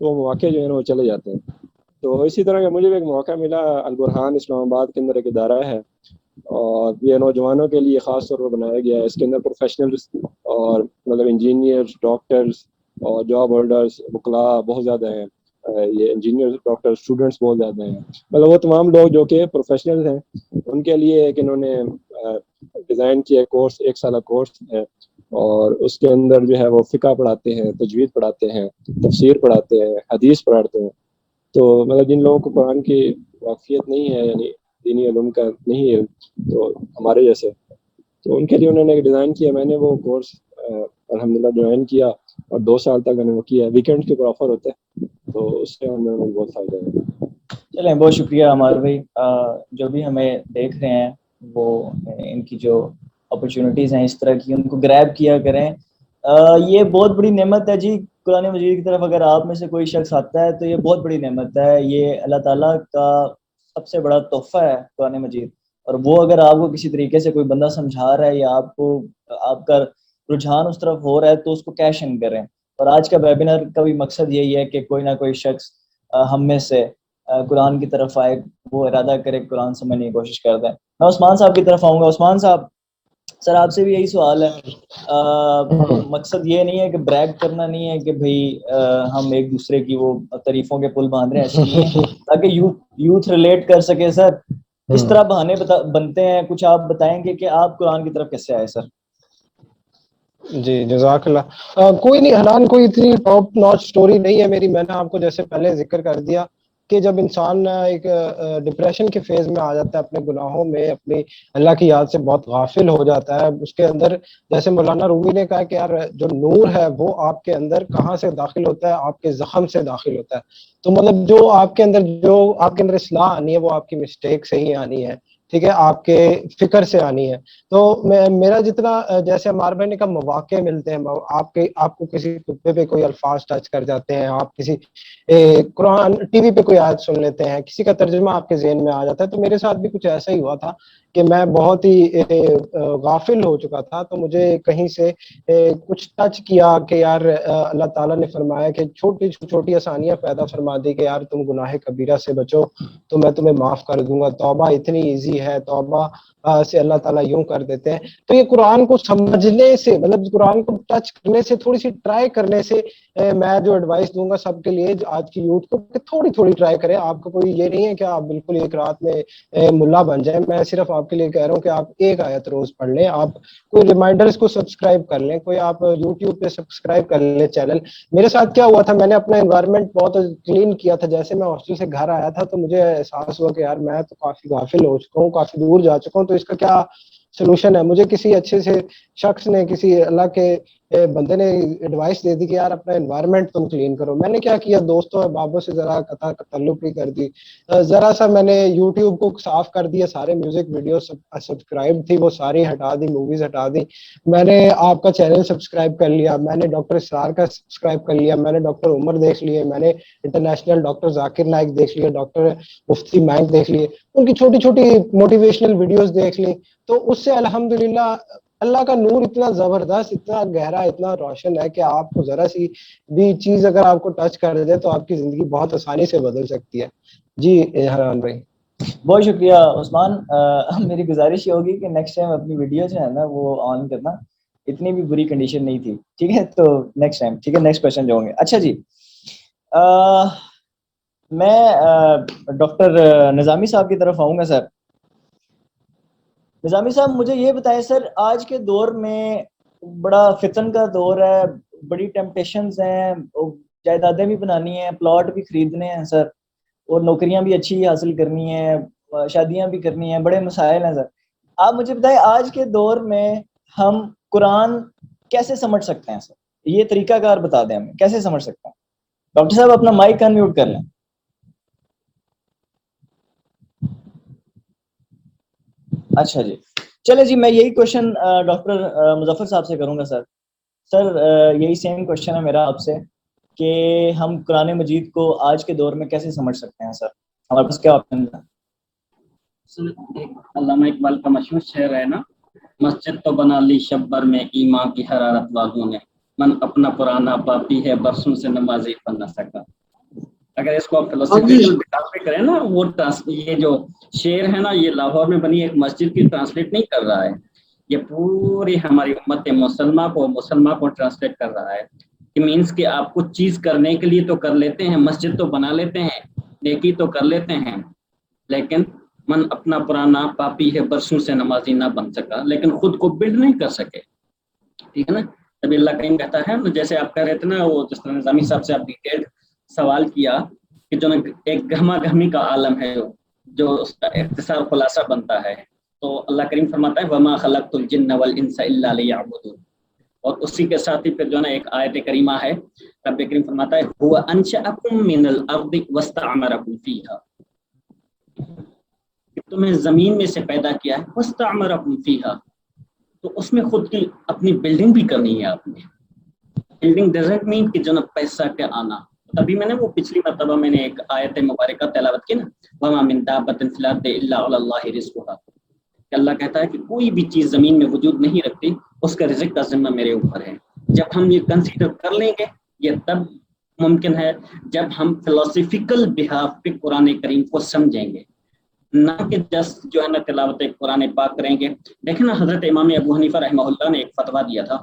تو وہ مواقع جو ہے نا وہ چلے جاتے ہیں. تو اسی طرح کا مجھے بھی ایک موقع ملا. البرہان اسلام آباد کے اندر ایک ادارہ ہے اور یہ نوجوانوں کے لیے خاص طور پر بنایا گیا ہے. اس کے اندر پروفیشنلز اور مطلب انجینئرز، ڈاکٹرز اور جاب ہولڈرز، وکلاء بہت زیادہ ہیں. یہ انجینئر، ڈاکٹر، اسٹوڈنٹس بہت زیادہ ہیں. مطلب وہ تمام لوگ جو کہ پروفیشنلز ہیں ان کے لیے ایک انہوں نے ڈیزائن کیا کورس، 1 سالہ کورس ہے. اور اس کے اندر جو ہے وہ فقہ پڑھاتے ہیں، تجوید پڑھاتے ہیں، تفسیر پڑھاتے ہیں، حدیث پڑھاتے ہیں. تو مطلب جن لوگوں کو قرآن کی واقفیت نہیں ہے، یعنی دینی علوم کا نہیں ہے، تو ہمارے جیسے، تو ان کے لیے انہوں نے ایک ڈیزائن کیا. میں نے وہ کورس الحمدللہ جوائن کیا اور 2 سال تک میں نے وہ کیا. ویکینڈ کے اوپر آفر ہوتے ہیں تو اس سے ہمیں بہت فائدہ ہے. چلیں بہت شکریہ عمار بھائی. جو بھی ہمیں دیکھ رہے ہیں وہ ان کی جو اپرچونیٹیز ہیں اس طرح کی ان کو گریب کیا کریں. یہ بہت بڑی نعمت ہے جی. قرآن مجید کی طرف اگر آپ میں سے کوئی شخص آتا ہے تو یہ بہت بڑی نعمت ہے. یہ اللہ تعالیٰ کا سب سے بڑا تحفہ ہے قرآن مجید. اور وہ اگر آپ کو کسی طریقے سے کوئی بندہ سمجھا رہا ہے یا آپ کا رجحان اس طرف ہو رہا ہے تو اس کو کیش ان کریں. اور آج کا ویبینر کا بھی مقصد یہی ہے کہ کوئی نہ کوئی شخص ہم میں سے قرآن کی طرف آئے، وہ ارادہ کرے قرآن سمجھنے کی کوشش کرتا ہے. میں عثمان صاحب کی طرف آؤں گا. عثمان صاحب سر آپ سے بھی یہی سوال ہے. مقصد یہ نہیں ہے کہ بریگ کرنا نہیں ہے کہ بھئی ہم ایک دوسرے کی وہ تعریفوں کے پل باندھ رہے ہیں، ایسے نہیں ہے، تاکہ یوتھ ریلیٹ کر سکے. سر کس طرح بہانے بنتے ہیں، کچھ آپ بتائیں گے کہ آپ قرآن کی طرف کیسے آئے سر؟ جی جزاک اللہ. کوئی نہیں حنان، کوئی اتنی ٹاپ ناچ سٹوری نہیں ہے میری. میں نے آپ کو جیسے پہلے ذکر کر دیا کہ جب انسان ایک ڈپریشن کے فیز میں آ جاتا ہے، اپنے گناہوں میں، اپنی اللہ کی یاد سے بہت غافل ہو جاتا ہے، اس کے اندر جیسے مولانا رومی نے کہا کہ یار جو نور ہے وہ آپ کے اندر کہاں سے داخل ہوتا ہے؟ آپ کے زخم سے داخل ہوتا ہے. تو مطلب جو آپ کے اندر اصلاح آنی ہے وہ آپ کی مسٹیک سے ہی آنی ہے، ٹھیک ہے، آپ کے فکر سے آنی ہے. تو میرا جتنا جیسے عمار بھائی نے کہا مواقع ملتے ہیں، آپ کو کسی خطبے پہ کوئی الفاظ ٹچ کر جاتے ہیں، آپ کسی قرآن ٹی وی پہ کوئی آیت سن لیتے ہیں، کسی کا ترجمہ آپ کے ذہن میں آ جاتا ہے. تو میرے ساتھ بھی کچھ ایسا ہی ہوا تھا کہ میں بہت ہی غافل ہو چکا تھا. تو مجھے کہیں سے کچھ ٹچ کیا کہ یار اللہ تعالیٰ نے فرمایا کہ چھوٹی چھوٹی آسانیاں پیدا فرما دی کہ یار تم گناہ کبیرہ سے بچو تو میں تمہیں معاف کر دوں گا. توبہ اتنی ایزی ہے، توبہ سے اللہ تعالیٰ یوں کر دیتے ہیں. تو یہ قرآن کو سمجھنے سے، مطلب قرآن کو ٹچ کرنے سے، تھوڑی سی ٹرائی کرنے سے، میں جو ایڈوائس دوں گا سب کے لیے آج کی یوتھ کو کہ تھوڑی تھوڑی ٹرائی کریں. آپ کو کوئی یہ نہیں ہے کہ آپ بالکل ایک رات میں ملا بن جائیں. میں صرف آپ کے لیے کہہ رہا ہوں کہ آپ ایک آیت روز پڑھ لیں، آپ کوئی ریمائنڈرز کو سبسکرائب کر لیں، کوئی آپ یوٹیوب پہ سبسکرائب کر لیں چینل. میرے ساتھ کیا ہوا تھا، میں نے اپنا انوائرمنٹ بہت کلین کیا تھا. جیسے میں ہاسٹل سے گھر آیا تھا تو مجھے احساس ہوا کہ یار میں تو کافی غافل ہو چکا ہوں، کافی دور جا چکا ہوں. تو اس کا کیا سولوشن ہے؟ مجھے کسی اچھے سے شخص نے، کسی اللہ کے بندے نے ایڈوائس دے دی کہ یار اپنا انوائرمنٹ تم کلین کرو. میں نے کیا کیا، دوستوں احبابوں سے ذرا قطع تعلق بھی کر دی. ذرا سا میں نے یوٹیوب کو صاف کر دیا، سارے میوزک ویڈیو سبسکرائب تھی وہ ساری ہٹا دی، موویز ہٹا دی. میں نے آپ کا چینل سبسکرائب کر لیا، میں نے ڈاکٹر اسرار کا سبسکرائب کر لیا، میں نے ڈاکٹر عمر دیکھ لیے، میں نے انٹرنیشنل ڈاکٹر ذاکر نائک دیکھ لیا، ڈاکٹر مفتی مائک دیکھ لیے، ان کی چھوٹی چھوٹی موٹیویشنل ویڈیوز دیکھ لی. تو اس سے الحمدللہ اللہ کا نور اتنا زبردست، اتنا گہرا، اتنا روشن ہے کہ آپ کو ذرا سی بھی چیز اگر آپ کو ٹچ کر دے تو آپ کی زندگی بہت آسانی سے بدل سکتی ہے. جی حنان بھائی بہت شکریہ عثمان. میری گزارش یہ ہوگی کہ نیکسٹ ٹائم اپنی ویڈیو جو ہے نا وہ آن کرنا. اتنی بھی بری کنڈیشن نہیں تھی، ٹھیک ہے؟ تو نیکسٹ ٹائم، ٹھیک ہے؟ نیکسٹ کوشچن جو ہوں گے. اچھا جی، میں ڈاکٹر نظامی صاحب کی طرف آؤں گا. سر نظامی صاحب مجھے یہ بتائیں سر، آج کے دور میں بڑا فتن کا دور ہے، بڑی ٹیمپٹیشنز ہیں، جائیدادیں بھی بنانی ہیں، پلاٹ بھی خریدنے ہیں سر، اور نوکریاں بھی اچھی حاصل کرنی ہیں، شادیاں بھی کرنی ہیں، بڑے مسائل ہیں سر. آپ مجھے بتائیں آج کے دور میں ہم قرآن کیسے سمجھ سکتے ہیں سر؟ یہ طریقہ کار بتا دیں ہمیں کیسے سمجھ سکتے ہیں. ڈاکٹر صاحب اپنا مائک انمیوٹ کر لیں. اچھا جی، چلے جی، میں یہی کوشچن ڈاکٹر مظفر صاحب سے کروں گا. سر یہی سیم کوشچن ہے میرا آپ سے کہ ہم قرآن مجید کو آج کے دور میں کیسے سمجھ سکتے ہیں سر؟ ہمارے پاس کیا آپشن ہے؟ علامہ اقبال کا مشہور شعر ہے نا، مسجد تو بنا لی شب بھر میں ایمان کی حرارت والوں نے، من اپنا پرانا پاپی ہے برسوں سے نمازی پڑھ نہ سکا. اگر اس کو آپ فلسفیکل بحاظ پہ کریں نا، وہ یہ جو شعر ہے نا، یہ لاہور میں بنی ایک مسجد کی ٹرانسلیٹ نہیں کر رہا ہے، یہ پوری ہماری امت مسلمہ کو ٹرانسلیٹ کر رہا ہے، کہ مینس کہ آپ کچھ چیز کرنے کے لیے تو کر لیتے ہیں، مسجد تو بنا لیتے ہیں، نیکی تو کر لیتے ہیں، لیکن من اپنا پرانا پاپی ہے، برسوں سے نمازی نہ بن سکا، لیکن خود کو بلڈ نہیں کر سکے. ٹھیک ہے نا. ابھی اللہ کریم کہتا ہے، جیسے آپ کہہ رہے تھے نا، وہ جس طرح نظامی صاحب سے آپ ڈیٹیل سوال کیا کہ جو ایک گہما گہمی کا عالم ہے جو اس کا اختصار خلاصہ بنتا ہے، تو اللہ کریم فرماتا ہے وما خلقت الجن والانس الا لیعبدون. اور اسی کے ساتھ ہی پھر جو ہے نا ایک آیت کریمہ ہے، رب کریم فرماتا ہے هو انشأکم من الارض واستعمرکم فیہا، تمہیں زمین میں سے پیدا کیا ہے، واستعمرکم فیہا، تو اس میں خود کی اپنی بلڈنگ بھی کرنی ہے. آپ نے بلڈنگ ڈزنٹ مین کہ جو نا پیسہ کے آنا. تبھی میں نے وہ پچھلی مرتبہ میں نے ایک آیت مبارکہ تلاوت کی نا، وما من دابۃ فی الارض الا علی اللہ رزقھا، کہ اللہ کہتا ہے کہ کوئی بھی چیز زمین میں وجود نہیں رکھتی، اس کا رزق کا ذمہ میرے اوپر ہے. جب ہم یہ کنسیڈر کر لیں گے، یہ تب ممکن ہے جب ہم فلسفیکل بہاف پہ قرآن کریم کو سمجھیں گے، نہ کہ جسٹ جو ہے نا تلاوت قرآن پاک کریں گے. دیکھیں نا، حضرت امام ابو حنیفہ رحمہ اللہ نے ایک فتویٰ دیا تھا.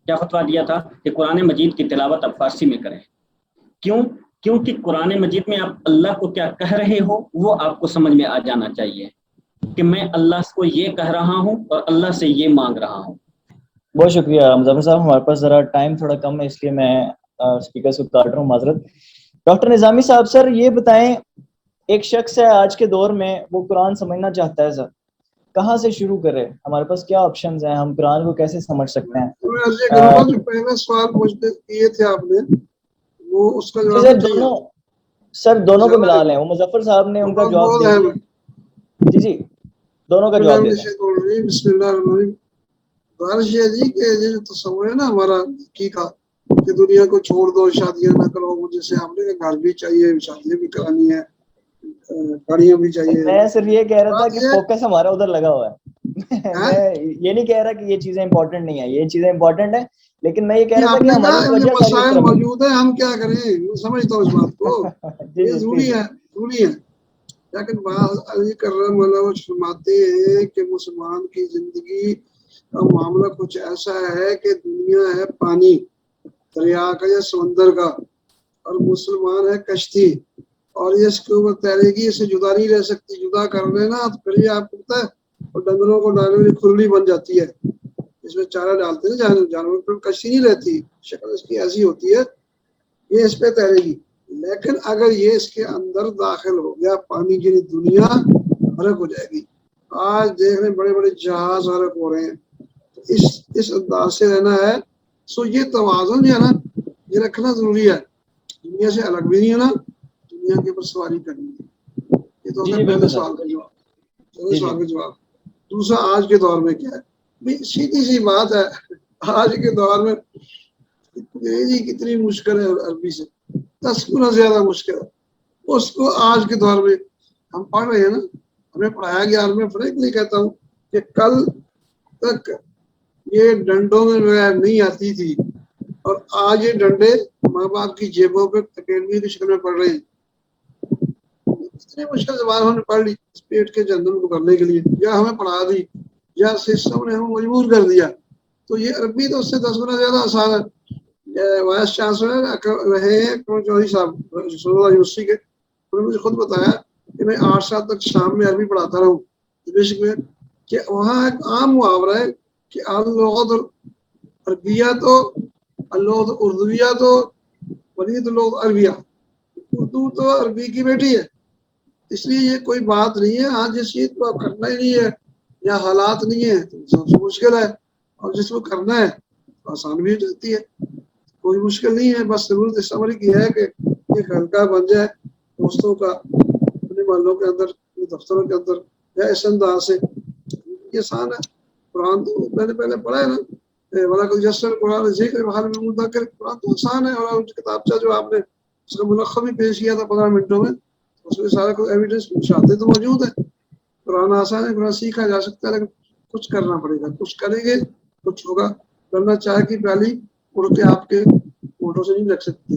کیا فتویٰ دیا تھا؟ کہ قرآن مجید کی تلاوت آپ فارسی میں کریں. کیوں؟ کیونکہ قرآن مجید میں آپ اللہ کو کیا کہہ رہے ہو وہ آپ کو سمجھ میں آ جانا چاہیے، کہ میں اللہ کو یہ کہہ رہا ہوں اور اللہ سے یہ مانگ رہا ہوں. بہت شکریہ مظفر صاحب. ہمارے پاس ذرا ٹائم تھوڑا کم ہے، اس لیے میں اسپیکر کو کاٹ رہا ہوں، معذرت. ڈاکٹر نظامی صاحب، سر یہ بتائیں، ایک شخص ہے آج کے دور میں وہ قرآن سمجھنا چاہتا ہے، سر کہاں سے شروع کرے؟ ہمارے پاس کیا آپشنز ہیں؟ ہم قرآن کو کیسے سمجھ سکتے ہیں؟ جو پہلا سوال مجھے کیے تھے آپ نے، وہ اس کا جواب سر دونوں کو ملا لیں. وہ مظفر صاحب نے ان کا جواب دے دیا. جی دونوں کا جواب دے دیں. بسم اللہ الرحمن الرحیم. بارش یہ جی کہ یہ جو تصور ہے نا ہمارا کی کا، کہ دنیا کو چھوڑ دو، شادیاں نہ کرو، مجھے سے ہم نے گھر بھی چاہیے، شادیاں بھی کرانی ہے، گاڑیاں بھی چاہیے. میں صرف یہ کہہ رہا تھا کہ فوکس ہمارا ادھر لگا ہوا ہے. میں یہ نہیں کہہ رہا کہ یہ چیزیں امپورٹنٹ نہیں ہیں، یہ چیزیں امپورٹنٹ ہیں، لیکن میں یہ کہہ رہا تھا کہ ہماری مسائل موجود ہیں، ہم کیا کریں؟ سمجھتا ہوں اس بات کو، یہ ضروری ہے. لیکن علی کرم اللہ فرماتے ہیں کہ مسلمان کی زندگی کا معاملہ کچھ ایسا ہے کہ دنیا ہے پانی دریا کا یا سمندر کا، اور مسلمان ہے کشتی، اور یہ اس کے اوپر تیرے گی، اسے جدا نہیں رہ سکتی. جدا کر لینا تو پھر یہ آپ کو پتہ ہے، اور ڈنگروں کو ڈالنے والی کھرلی بن جاتی ہے، اس میں چارہ ڈالتے ہیں جانور پر، کشتی نہیں رہتی، شکل اس کی ایسی ہوتی ہے، یہ اس پہ تیرے گی. لیکن اگر یہ اس کے اندر داخل ہو گیا پانی کی دنیا، غرق ہو جائے گی. آج دیکھ رہے بڑے بڑے جہاز غرق ہو رہے ہیں. اس انداز سے رہنا ہے. سو یہ توازن جو ہے نا، یہ رکھنا ضروری ہے. دنیا سے الگ بھی نہیں ہونا، دنیا کے اوپر سواری کرنی ہے. یہ تو پہلے سوال کا جواب. دوسرا، آج کے دور میں کیا ہے؟ سیدھی سی بات ہے، آج کے دور میں انگریزی کتنی مشکل ہے، عربی سے 10 گنا زیادہ مشکل ہے. اس کو آج کے دور میں ہم پڑھ رہے ہیں نا، ہمیں پڑھایا گیا. اور میں فریکلی کہتا ہوں کہ کل تک یہ ڈنڈوں میں نہیں آتی تھی، اور آج یہ ڈنڈے ماں باپ کی جیبوں پہ اکیڈمی کی شکل میں پڑھ رہے ہیں. اتنی مشکل زبان ہم نے پڑھ لی اس پیٹ کے جندن کو کرنے کے لیے، یا ہمیں پڑھا دی یا سسٹم نے ہمیں مجبور کر دیا. تو یہ عربی تو اس سے 10 گنا زیادہ آسان ہے. وائس چانسلر رہے ہیں چودھری صاحب یونیورسٹی کے، انہوں نے مجھے خود بتایا کہ میں 8 سال تک شام میں عربی پڑھاتا رہا ہوں دمشق میں، کہ وہاں ایک عام محاورہ ہے کہ اللغت عربیہ تو اللغت اردویہ تو ولید اللغت عربیہ، اردو تو عربی کی بیٹی ہے. اس لیے یہ کوئی بات نہیں ہے. ہاں جس چیز کو کرنا ہی نہیں ہے یا حالات نہیں ہے تو سب سے مشکل ہے، اور جس کو کرنا ہے تو آسان بھی ہو جاتی ہے. کوئی مشکل نہیں ہے. بس ضرورت اس عمل کی ہے کہ ایک ہلکا بن جائے دوستوں کا، اپنے محلوں کے اندر، دفتروں کے اندر، یا اس انداز سے. یہ آسان ہے. قرآن تو میں نے پہلے پڑھا ہے نا، قرآن ذکر حال میں مذکر. قرآن تو آسان ہے، اور کتابچہ جو آپ نے اس کا ملخص بھی پیش کیا تھا 15 منٹوں میں، اس میں سارا کچھ ایویڈنس شاہدیں تو موجود ہے. قرآن آسان ہے، قرآن سیکھا جا سکتا ہے، لیکن کچھ کرنا پڑے گا. کچھ کریں گے کچھ ہوگا. کرنا چاہے کہ پہلی اڑ کے آپ کے فوٹو سے نہیں رکھ سکتے.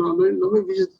90%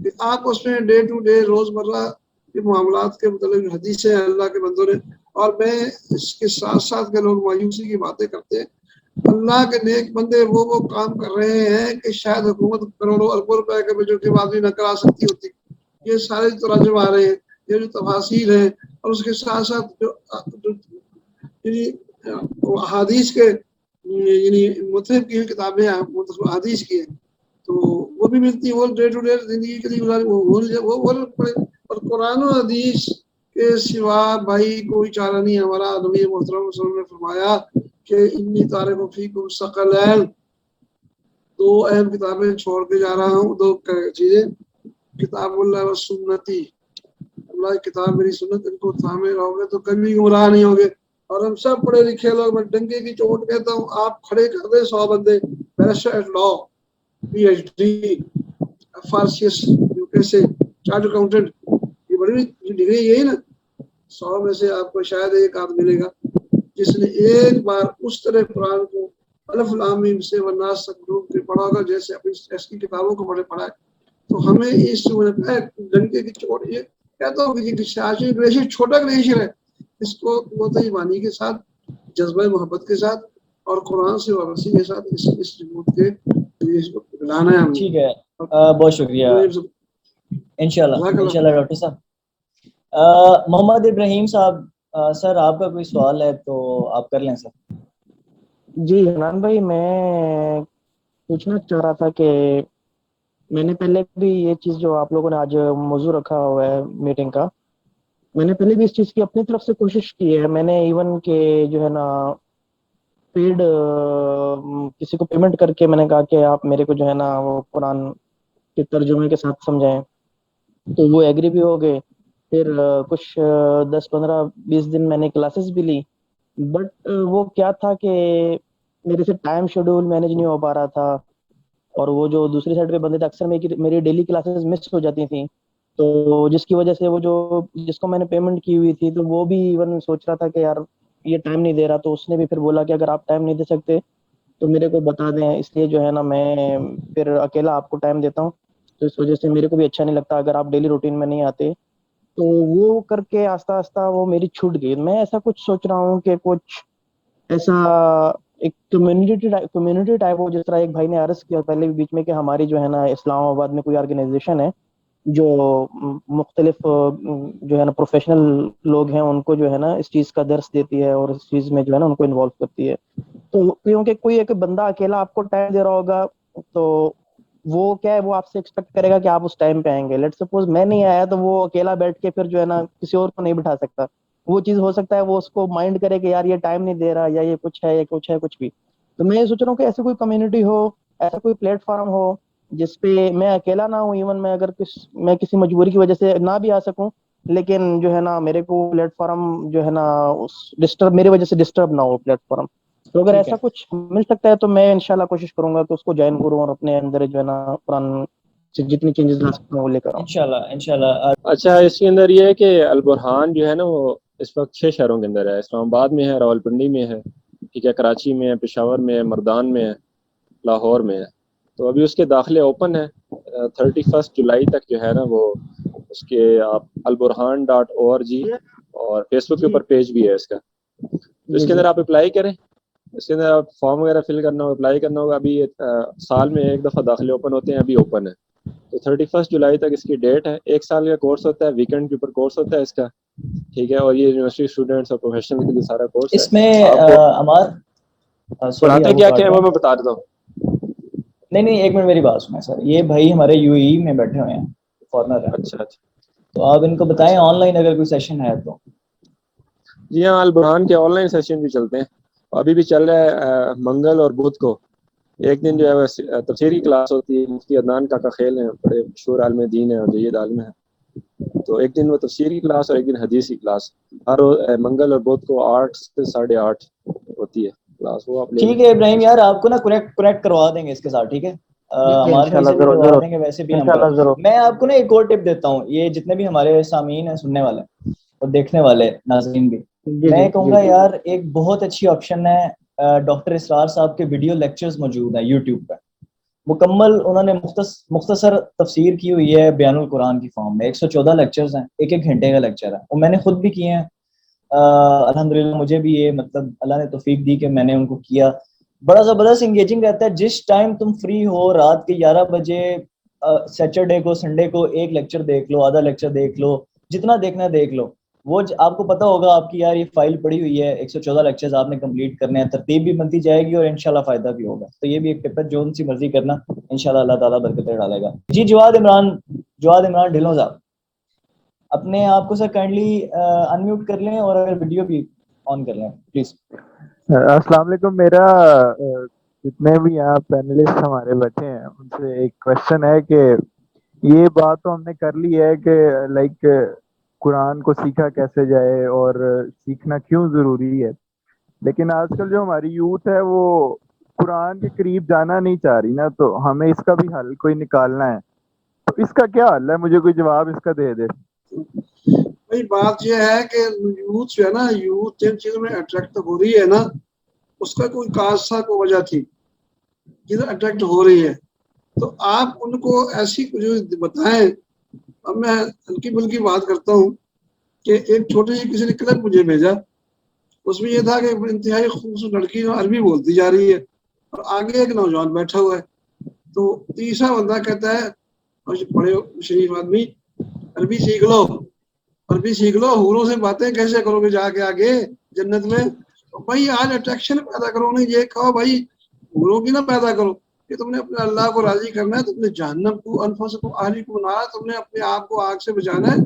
کہ آپ اس میں ڈے ٹو ڈے روزمرہ کے معاملات کے متعلق حدیثیں اللہ کے بندوں نے، اور میں اس کے ساتھ ساتھ کے لوگ مایوسی کی باتیں کرتے ہیں، اللہ کے نیک بندے وہ کام کر رہے ہیں کہ شاید حکومت کروڑوں اربوں روپے کے بجٹ کی بات بھی نہ کرا سکتی ہوتی. یہ سارے تراجم آ رہے ہیں، یہ جو تفاصیر ہیں، اور اس کے ساتھ ساتھ جو احادیث کے یعنی مطلب کی کتابیں حدیث کی ہیں تو وہ بھی ملتی ہیں، وہ ڈے ٹو ڈے زندگی کے لیے وہ پڑے. اور قرآن و حدیث کے سوا بھائی کوئی چارہ نہیں. ہمارا نبی محترم صلی اللہ علیہ وسلم نے فرمایا کہ انی تارک فیکم ثقلین، 2 اہم کتابیں چھوڑ کے جا رہا ہوں، 2 چیزیں، کتاب اللہ و سنتی، اللہ کی کتاب میری سنت، ان کو تھامے رہو گے تو کبھی گمراہ نہیں ہوگے. اور ہم سب پڑھے لکھے لوگ، میں ڈنگے کی چوٹ کہتا ہوں، آپ کھڑے کر دیں 100 بندے، barrister at law, P H D, FRCS UK سے، چارٹ اکاؤنٹنٹ، یہ بڑی ڈگری یہی نا، 100 میں سے آپ کو شاید ایک آدھ ملے گا جس نے ایک بار اس طرح قرآن کو الف لام میم سے والناس تک ڈوب کے پڑھا ہوگا جیسے اپنی اس کی کتابوں کو پڑھا ہے. تو ہمیں اس ڈنگے کی چوٹ، یہ کہتا ہوں کہ گلیشیئر چھوٹا گلیشیئر ہے، اس کو قوت ایمانی کے ساتھ، جذبہ محبت کے ساتھ اور قرآن سے وابستگی کے ساتھ اس جمود کے اس کو لانا ہے. ٹھیک ہے، بہت شکریہ. انشاءاللہ ڈاکٹر صاحب. محمد ابراہیم صاحب، سر آپ کا کوئی سوال ہے تو آپ کر لیں سر. جی حنان بھائی، میں پوچھنا چاہ رہا تھا کہ میں نے پہلے بھی یہ چیز جو آپ لوگوں نے آج موضوع رکھا ہوا ہے میٹنگ کا، میں نے پہلے بھی اس چیز کی اپنی طرف سے کوشش کی ہے. میں نے ایون کہ جو ہے نا پیڈ کسی کو پیمنٹ کر کے میں نے کہا کہ آپ میرے کو جو ہے نا وہ قرآن کے ترجمے کے ساتھ سمجھائیں، تو وہ ایگری بھی ہو گئے. پھر کچھ 10-15-20 دن میں نے کلاسز بھی لی، بٹ وہ کیا تھا کہ میرے سے ٹائم شیڈول مینیج نہیں ہو پا رہا تھا، اور وہ جو دوسری سائڈ پہ بندے تھے اکثر میری ڈیلی کلاسز مس ہو جاتی تھیں، تو جس کی وجہ سے وہ جس کو میں نے پیمنٹ کی ہوئی تھی تو وہ بھی ایون سوچ رہا تھا کہ یار یہ ٹائم نہیں دے رہا، تو اس نے بھی پھر بولا کہ اگر آپ ٹائم نہیں دے سکتے تو میرے کو بتا دیں. اس لیے جو ہے نا میں پھر اکیلا آپ کو ٹائم دیتا ہوں، تو اس وجہ سے میرے کو بھی اچھا نہیں لگتا اگر آپ ڈیلی روٹین میں نہیں آتے. تو وہ کر کے آہستہ آہستہ وہ میری چھوٹ گئی. میں ایسا کچھ سوچ رہا ہوں کہ کچھ ایسا ایک کمیونٹی ٹائپ ہو، جس طرح ایک بھائی نے عرض کیا پہلے بھی بیچ میں کہ ہماری جو ہے نا اسلام آباد میں کوئی آرگنائزیشن ہے جو مختلف جو ہے نا پروفیشنل لوگ ہیں ان کو جو ہے نا اس چیز کا درس دیتی ہے اور اس چیز میں جو ہے نا ان کو انوالو کرتی ہے. تو کیونکہ کوئی ایک بندہ اکیلا آپ کو ٹائم دے رہا ہوگا تو وہ کیا ہے، وہ آپ سے ایکسپیکٹ کرے گا کہ آپ اس ٹائم پہ آئیں گے. لیٹ سپوز میں نہیں آیا تو وہ اکیلا بیٹھ کے پھر جو ہے نا کسی اور کو نہیں بٹھا سکتا. وہ چیز ہو سکتا ہے وہ اس کو مائنڈ کرے کہ یار یہ ٹائم نہیں دے رہا، یا یہ کچھ ہے، کچھ بھی. تو میں یہ سوچ رہا ہوں کہ ایسی کوئی کمیونٹی ہو، ایسا کوئی پلیٹ فارم ہو جس پہ میں اکیلا نہ ہوں. ایون میں اگر میں کسی مجبوری کی وجہ سے نہ بھی آ سکوں، لیکن جو ہے نا میرے کو پلیٹ فارم جو ہے نا میری وجہ سے ڈسٹرب نہ ہو پلیٹ فارم. تو اگر ایسا کچھ مل سکتا ہے تو میں انشاءاللہ کوشش کروں گا کہ اس کو جوائن کروں اور اپنے اندر جو ہے نا قرآن سے جتنی چینجز لا سکتا ہوں وہ لے کر آؤں. انشاءاللہ. اچھا، اس کے اندر یہ ہے کہ البرہان جو ہے نا وہ اس وقت 6 شہروں کے اندر ہے. اسلام آباد میں ہے، راولپنڈی میں ہے، ٹھیک ہے، کراچی میں ہے، پشاور میں ہے، مردان میں ہے، لاہور میں ہے. تو ابھی اس کے داخلے اوپن ہیں. 31 جولائی تک جو ہے نا وہ اس کے آپ alburhan.org اور فیس بک کے اوپر پیج بھی ہے اس کا. تو اس کے اندر آپ اپلائی کریں. اس کے اندر آپ فارم وغیرہ فل کرنا ہوگا، اپلائی کرنا ہوگا. ابھی سال میں 1 دفعہ داخلے اوپن ہوتے ہیں، ابھی اوپن ہے. تو 31 جولائی تک اس کی ڈیٹ ہے. 1 سال کا کورس ہوتا ہے، ویکینڈ کے اوپر کورس ہوتا ہے اس کا، ٹھیک ہے. اور یہ یونیورسٹی اسٹوڈنٹس اور پروفیشنل کے لیے سارا کورس ہے. اس میں پڑھاتے کیا کیا ہے وہ میں بتا دیتا ہوں. نہیں 1 منٹ میری بات سنیں سر. یہ بھائی ہمارے UAE میں بیٹھے ہوئے ہیں، فارنر ہیں. اچھا تو آپ ان کو بتائیں آن لائن اگر کوئی سیشن ہے تو. جی ہاں، البرہان کے آن لائن سیشن بھی چلتے ہیں، ابھی بھی چل رہا ہے. منگل اور بدھ کو ایک دن جو ہے تفسیری کلاس ہوتی ہے. مفتی عدنان کاکا خیل ہیں، بڑے مشہور عالم دین ہیں اور جید عالم ہیں. تو ایک دن وہ تفسیری کلاس اور ایک دن حدیث کی کلاس ہر منگل اور بدھ کو 8 سے 8:30 ہوتی ہے کلاس. وہ آپ ٹھیک ہے ابراہیم یار، آپ کو نا کنیکٹ کروا دیں گے اس کے ساتھ، ٹھیک ہے. ہمارے بھائی سے بھی کروا دیں گے. ویسے بھی میں آپ کو نا ایک اور ٹپ دیتا ہوں. یہ جتنے بھی ہمارے سامعین ہیں، سننے والے اور دیکھنے والے ناظرین بھی، میں کہوں گا یار ایک بہت اچھی آپشن ہے. ڈاکٹر اسرار صاحب کے ویڈیو لیکچرز موجود ہیں یوٹیوب پہ. مکمل انہوں نے مختصر تفسیر کی ہوئی ہے بیان القرآن کی فارم میں. 114 لیکچرز ہیں, 1 گھنٹے کا لیکچر ہے, اور میں نے خود بھی کیے ہیں. الحمدللہ مجھے بھی یہ مطلب اللہ نے توفیق دی کہ میں نے ان کو کیا. بڑا زبردست انگیجنگ رہتا ہے. جس ٹائم تم فری ہو, رات کے 11 بجے, سیٹرڈے کو سنڈے کو ایک لیکچر دیکھ لو, آدھا لیکچر دیکھ لو, جتنا دیکھنا ہے دیکھ لو. وہ آپ کو پتا ہوگا آپ کی یار یہ فائل پڑی ہوئی ہے, 114 لیکچرز آپ نے کمپلیٹ کرنے ہیں, ترتیب بھی بنتی جائے گی اور انشاءاللہ فائدہ بھی ہوگا. تو یہ بھی ایک ٹپ ہے, جو ان سی مرضی کرنا, انشاءاللہ اللہ تعالیٰ برکتیں ڈالے گا. جی جواد عمران ڈھلوں صاحب, اپنے آپ کو سر کائنڈلی انمیوٹ کر لیں اور اگر ویڈیو بھی آن کر لیں پلیز. السلام علیکم. میرا جتنے بھی یہاں پینلسٹ ہمارے بیٹھے ہیں ان سے ایک کوشچن ہے کہ یہ بات تو ہم نے کر لی ہے کہ لائک قرآن کو سیکھا کیسے جائے اور سیکھنا کیوں ضروری ہے, لیکن آج کل جو ہماری یوتھ ہے وہ قرآن کے قریب جانا نہیں چاہ رہی نا, تو ہمیں اس کا بھی حل کوئی نکالنا ہے. تو اس کا کیا حل ہے, مجھے کوئی جواب اس کا دے دے. بھائی بات یہ ہے کہ یوتھ جو ہے نا, یوتھ جن چیزوں میں اٹریکٹ ہو رہی ہے نا, اس کا کوئی کاسا کو وجہ تھی جدھر اٹریکٹ ہو رہی ہے, تو آپ ان کو ایسی کچھ بتائیں. اب میں ہلکی پھلکی بات کرتا ہوں کہ ایک چھوٹی سی کسی نے کلپ مجھے بھیجا, اس میں یہ تھا کہ انتہائی خوبصورت لڑکی جو عربی بولتی جا رہی ہے اور آگے ایک نوجوان بیٹھا ہوا ہے. تو تیسرا بندہ کہتا ہے, بڑے شریف آدمی, عربی سیکھ لو, حوروں سے باتیں کیسے کرو گے جا کے آگے جنت میں. تو بھائی آج اٹریکشن پیدا کرو, نہیں یہ کہو بھائی حوروں کی نہ پیدا کرو, کہ تم نے اپنے اللہ کو راضی کرنا ہے, تم نے جہنم کو انفسکم اہلیکم نار, تم نے اپنے آپ کو آگ سے بچانا ہے.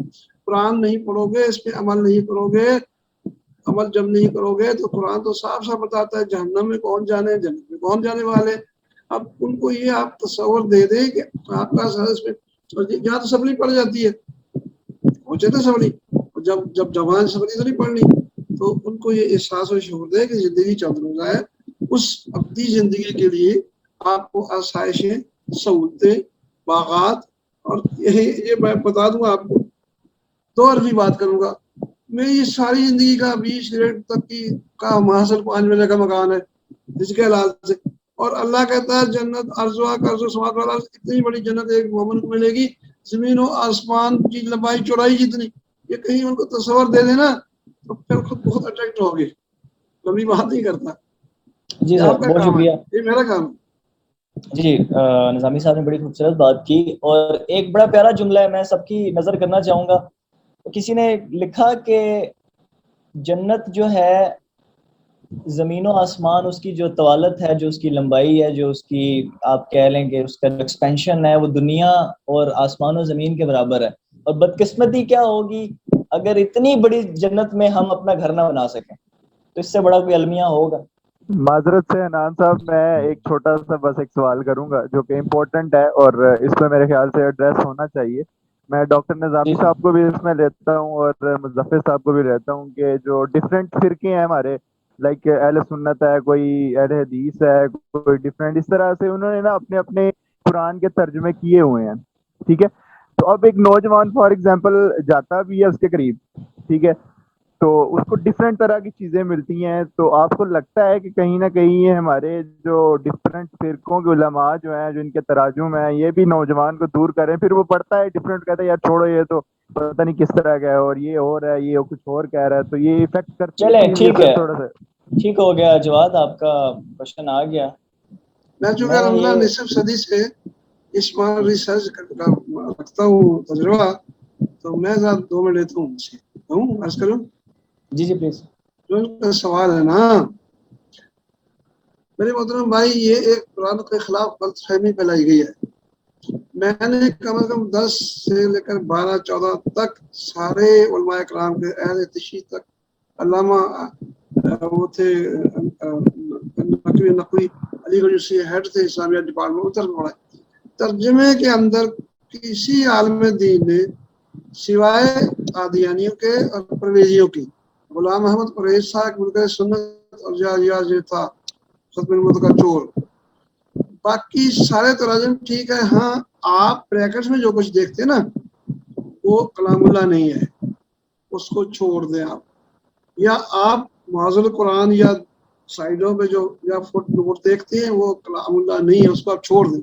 قرآن نہیں پڑھو گے, اس پہ عمل نہیں کرو گے, عمل جب نہیں کرو گے تو قرآن تو صاف صاف بتاتا ہے جہنم میں کون جانے, جنت میں کون جانے والے. اب ان کو یہ آپ تصور دے دیں کہ آپ کا اس میں جہاں تو سبلی پڑ جاتی ہے, پہنچے تو سبلی, جب جوان سبلی تو نہیں پڑھنی, تو ان کو یہ احساس و شعور دے کہ زندگی چند روزہ ہے. اس اپنی زندگی کے لیے آپ کو آسائشیں, سہولتیں, باغات, اور یہ میں بتا دوں آپ کو 2 عربی بات کروں گا. میری ساری زندگی کا 20 ریٹ تک کی کا محاصل 5 مہینے کا مکان ہے جس کے حلال سے, اور اللہ کہتا ہے جنت ارضا کا ارض السماوات والارض, اتنی بڑی جنت ایک مومن کو ملے گی, زمین و آسمان کی لمبائی چوڑائی جتنی. یہ کہیں ان کو تصور دے دینا تو پھر خود بہت اٹریکٹ ہوگی. کبھی بات نہیں کرتا. جی سر بہت شکریہ. یہ میرا کام ہے. جی نظامی صاحب نے بڑی خوبصورت بات کی, اور ایک بڑا پیارا جملہ ہے, میں سب کی نظر کرنا چاہوں گا. کسی نے لکھا کہ جنت جو ہے زمین و آسمان, اس کی جو طوالت ہے, جو اس کی لمبائی ہے, جو اس کی آپ کہہ لیں کہ اس کا ایکسپینشن ہے, وہ دنیا اور آسمان و زمین کے برابر ہے. اور بدقسمتی کیا ہوگی اگر اتنی بڑی جنت میں ہم اپنا گھر نہ بنا سکیں, تو اس سے بڑا کوئی المیہ ہوگا. معذرت سے حنان صاحب, میں ایک چھوٹا سا بس ایک سوال کروں گا جو کہ امپورٹنٹ ہے اور اس پہ میرے خیال سے ایڈریس ہونا چاہیے. میں ڈاکٹر نظامی صاحب کو بھی اس میں لیتا ہوں اور مظفر صاحب کو بھی لیتا ہوں کہ جو ڈفرینٹ فرقے ہیں ہمارے, لائک اہل سنت ہے, کوئی اہل حدیث ہے, کوئی ڈفرینٹ, اس طرح سے انہوں نے نا اپنے اپنے قرآن کے ترجمے کیے ہوئے ہیں. ٹھیک ہے, تو اب ایک نوجوان فار ایگزامپل جاتا بھی ہے اس کے قریب, ٹھیک ہے, تو اس کو ڈفرینٹ طرح کی چیزیں ملتی ہیں. تو آپ کو لگتا ہے کہ کہیں نہ کہیں یہ ہمارے جو ڈفرینٹ فرقوں کے علماء جو ہیں, جو ان کے تراجم ہیں, یہ بھی نوجوان کو دور کریں؟ پھر وہ پڑھتا ہے ڈفرینٹ, کہتا ہے یار چھوڑو یہ تو پتہ نہیں کس طرح کا ہے, اور یہ ہو رہا ہے, یہ کچھ اور کہہ رہا ہے, تو یہ افیکٹ کرتی ہے. چلیں ٹھیک ہے, ٹھیک ہو گیا جواد, آپ کا کوشچن آ گیا. میں چونکہ الحمدللہ نصف صدی سے اس پر ریسرچ رکھتا ہوں تجربہ, تو میں ذرا 2 منٹ لیتا ہوں عرض کروں. جی جی پلیز. جو سوال ہے نا میرے محترم بھائی, یہ ایک قرآن کے خلاف غلط فہمی پھیلائی گئی ہے. میں نے کم از کم 10 سے لے کر 12-14 تک سارے علماء کرام کے اہل تشیع تک, علامہ وہ تھے نقوی علی گڑھ سے ہیڈ تھے اسلامیہ ڈپارٹمنٹ, اتر پڑا. ترجمے کے اندر کسی عالم دین نے سوائے قادیانیوں کے اور پرویزیوں کی, غلام احمد پرویز صاحب ملک سنت اور جا تھا ختم المت کا چور, باقی سارے تراجم ٹھیک ہے. ہاں آپ بریکٹس میں جو کچھ دیکھتے ہیں نا وہ کلام اللہ نہیں ہے, اس کو چھوڑ دیں آپ, یا آپ معاذ القرآن یا سائڈوں پہ جو یا فٹ نوٹ دیکھتے ہیں وہ کلام اللہ نہیں ہے, اس کو آپ چھوڑ دیں.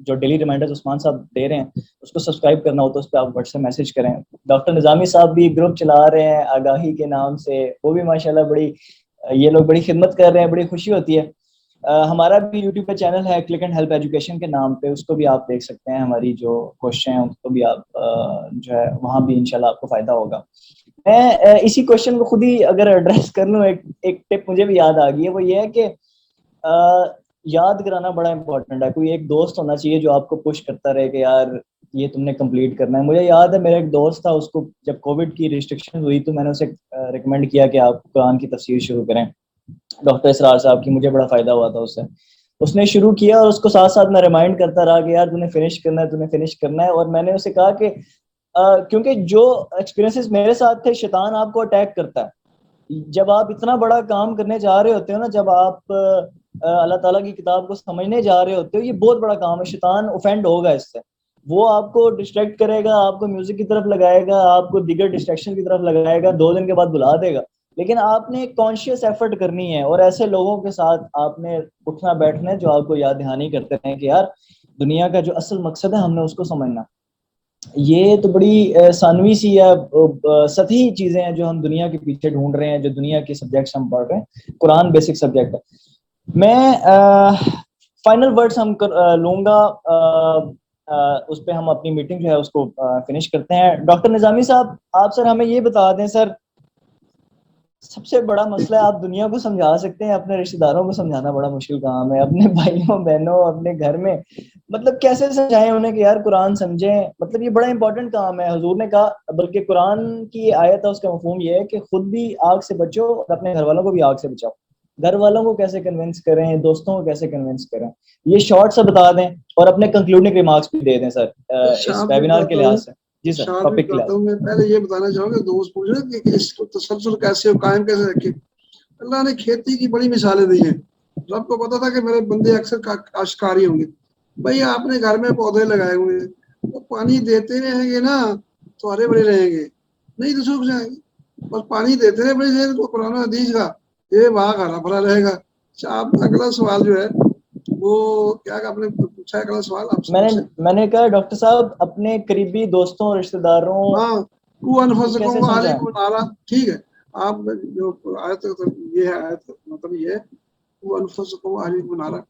جو ڈیلی ریمائنڈرز عثمان صاحب دے رہے ہیں اس کو سبسکرائب کرنا ہو تو اس پہ آپ واٹس ایپ میسج کریں. ڈاکٹر نظامی صاحب بھی گروپ چلا رہے ہیں آگاہی کے نام سے, وہ بھی ماشاءاللہ بڑی, یہ لوگ بڑی خدمت کر رہے ہیں, بڑی خوشی ہوتی ہے. ہمارا بھی یوٹیوب پہ چینل ہے کلک اینڈ ہیلپ ایجوکیشن کے نام پہ, اس کو بھی آپ دیکھ سکتے ہیں. ہماری جو کوششیں ہیں اس کو بھی آپ جو ہے وہاں بھی انشاءاللہ آپ کو فائدہ ہوگا. میں اسی کوشچن کو خود ہی اگر ایڈریس کر لوں, ایک ٹپ مجھے بھی یاد آ گئی ہے, وہ یہ ہے کہ یاد کرانا بڑا امپورٹنٹ ہے. کوئی ایک دوست ہونا چاہیے جو آپ کو پش کرتا رہے کہ یار یہ تم نے کمپلیٹ کرنا ہے. مجھے یاد ہے میرا ایک دوست تھا, اس کو جب کووڈ کی ریسٹرکشن ہوئی تو میں نے اسے ریکمینڈ کیا کہ آپ قرآن کی تفسیر شروع کریں, ڈاکٹر اسرار صاحب کی. مجھے بڑا فائدہ ہوا تھا اس سے. اس نے شروع کیا اور اس کو ساتھ ساتھ میں ریمائنڈ کرتا رہا کہ یار تو نے فنش کرنا ہے, تو نے فنش کرنا ہے. اور میں نے اسے کہا کہ کیونکہ جو ایکسپیرینسز میرے ساتھ تھے, شیطان آپ کو اٹیک کرتا ہے. جب آپ اتنا بڑا کام کرنے جا رہے ہوتے ہو نا, جب آپ اللہ تعالیٰ کی کتاب کو سمجھنے جا رہے ہوتے ہو, یہ بہت بڑا کام ہے. شیطان اوفینڈ ہوگا اس سے, وہ آپ کو ڈسٹریکٹ کرے گا, آپ کو میوزک کی طرف لگائے گا, آپ کو دیگر ڈسٹریکشن کی طرف لگائے گا, 2 دن کے بعد بلا دے گا. لیکن آپ نے ایک کانشیس ایفرٹ کرنی ہے, اور ایسے لوگوں کے ساتھ آپ نے اٹھنا بیٹھنا ہے جو آپ کو یاد دہانی کرتے رہیں کہ یار دنیا کا جو اصل مقصد ہے ہم نے اس کو سمجھنا. یہ تو بڑی ثانوی سی یا سطحی چیزیں ہیں جو ہم دنیا کے پیچھے ڈھونڈ رہے ہیں, جو دنیا کے سبجیکٹس ہم پڑھ رہے ہیں. قرآن بیسک سبجیکٹ ہے. میں فائنل ورڈز ہم لوں گا, اس پہ ہم اپنی میٹنگ جو ہے اس کو فنش کرتے ہیں. ڈاکٹر نظامی صاحب, آپ سر ہمیں یہ بتا دیں سر, سب سے بڑا مسئلہ ہے آپ دنیا کو سمجھا سکتے ہیں, اپنے رشتہ داروں کو سمجھانا بڑا مشکل کام ہے, اپنے بھائیوں بہنوں اپنے گھر میں, مطلب کیسے سمجھائیں انہیں کہ یار قرآن سمجھیں. مطلب یہ بڑا امپورٹنٹ کام ہے. حضور نے کہا, بلکہ قرآن کی آیت ہے اس کا مفہوم یہ ہے کہ خود بھی آگ سے بچو اور اپنے گھر والوں کو بھی آگ سے بچاؤ. گھر والوں کو کیسے کنونس کریں, دوستوں کو کیسے کنونس کریں, یہ شارٹ سا بتا دیں اور اپنے کنکلوڈنگ ریمارکس بھی دے دیں سر اس ویبینار کے لحاظ سے. جی سر, ٹاپک کے لحاظ سے. میں پہلے یہ بتانا چاہوں گا, دوست پوچھ رہے کہ اس کو تسلسل کیسے اور قائم کیسے رکھے. اللہ نے کھیتی کی بڑی مثالیں دی ہیں. رب کو پتا تھا کہ میرے بندے اکثر کاشتکاری ہوں گے. بھائی آپ نے گھر میں پودے لگائے ہوئے ہیں, تو پانی دیتے رہیں گے نا تو ہرے بھرے رہیں گے, نہیں تو سوکھ جائیں گے. بس پانی دیتے رہے بڑی دیر کو, قرآن حدیث کا یہ باغ ہرا بھرا رہے گا. آپ اگلا سوال جو ہے وہ کیا آپ نے پوچھا, اگلا سوال آپ سے میں نے کہا ڈاکٹر صاحب اپنے قریبی دوستوں اور رشتہ داروں, ہاں تو انفسکم وعلیکم نارا, ٹھیک ہے. آپ جو آیت یہ ہے, آیت مطلب یہ ہے وہ انفسکم وعلیکم نارا.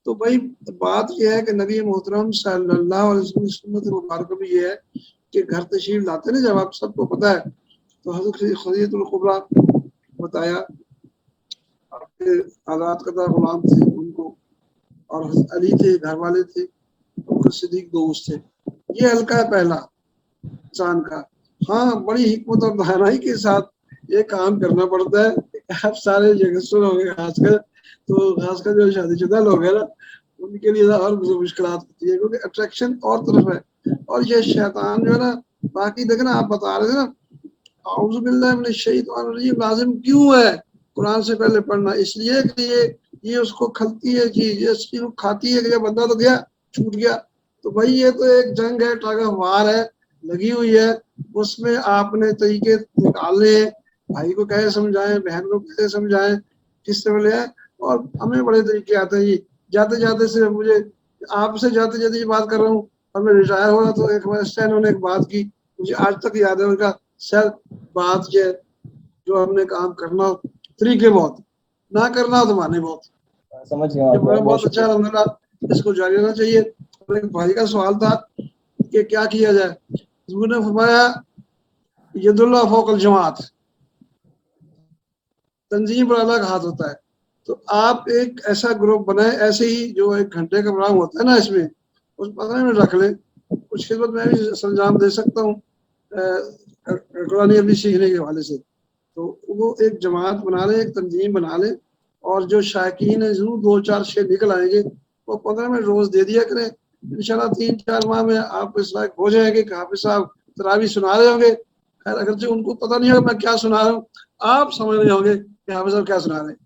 تو بھائی بات یہ ہے کہ نبی محترم صلی اللہ علیہ وسلم کی سنت مبارکہ بھی یہ ہے کہ گھر تشریف لاتے نا جب, آپ سب کو پتہ ہے, تو حضرت خدیجہ الکبریٰ بتایا, آپ کے آزاد کردہ غلام تھے ان کو, اور حضرت علی تھے گھر والے تھے, اور صدیق دوست تھے. یہ حلقہ ہے پہلا انسان کا. ہاں بڑی حکمت اور دانائی کے ساتھ یہ کام کرنا پڑتا ہے. آپ سارے یگسٹر ہو گئے, خاص کر جو شادی شدہ لوگ ہیں نا, ان کے لیے اور مشکلات ہوتی ہے, کیونکہ اٹریکشن اور طرف ہے. اور یہ شیطان جو ہے نا, باقی دیکھنا آپ بتا رہے تھے نا, اعوذ باللہ من الشیطان الرجیم لازم کیوں ہے قرآن سے پہلے پڑھنا؟ اس لیے کہ یہ اس کو کھلتی ہے چیز, یہ اس کی کھاتی ہے کہ بندہ تو گیا چھوٹ گیا. تو بھائی یہ تو ایک جنگ ہے, ٹگ آف وار ہے لگی ہوئی ہے. اس میں آپ نے طریقے نکالنے ہیں, بھائی کو کیسے سمجھائیں, بہن کو کیسے سمجھائیں, کس سے بولے ہیں. اور ہمیں بڑے طریقے آتے ہیں. جاتے جاتے سے مجھے آپ سے جاتے جاتے یہ بات کر رہا ہوں, اور میں ریٹائر ہو رہا تو ایک انہوں نے ایک بات کی مجھے آج تک یاد ہے. ان کا سر بات یہ جو ہم نے کام کرنا ہو طریقے بہت, نہ کرنا ہو تو مانے بہت. سمجھ گیا, بہت اچھا الحمدللہ, اس کو جاری رہنا چاہیے. ایک بھائی کا سوال تھا کہ کیا کیا جائے. حضور نے فرمایا ید اللہ فوق الجماعت, تنظیم پر الگ ہاتھ ہوتا ہے. تو آپ ایک ایسا گروپ بنائیں, ایسے ہی جو 1 گھنٹے کا پروگرام ہوتا ہے نا, اس میں اس 15 منٹ رکھ لیں. کچھ خدمت میں بھی سرانجام دے سکتا ہوں قرآن عربی سیکھنے کے حوالے سے. تو وہ ایک جماعت بنا لیں, ایک تنظیم بنا لیں, اور جو شائقین ہیں ضرور 2-4 شے نکل آئیں گے. وہ 15 منٹ روز دے دیا کریں. انشاءاللہ 3-4 ماہ میں آپ اس لائق ہو جائیں گے کہ حافظ صاحب تراویح سنا رہے ہوں گے. خیر اگرچہ ان کو پتہ نہیں ہوگا میں کیا سنا رہا ہوں, آپ سمجھ رہے ہوں گے کہ حافظ صاحب کیا سنا رہے ہیں.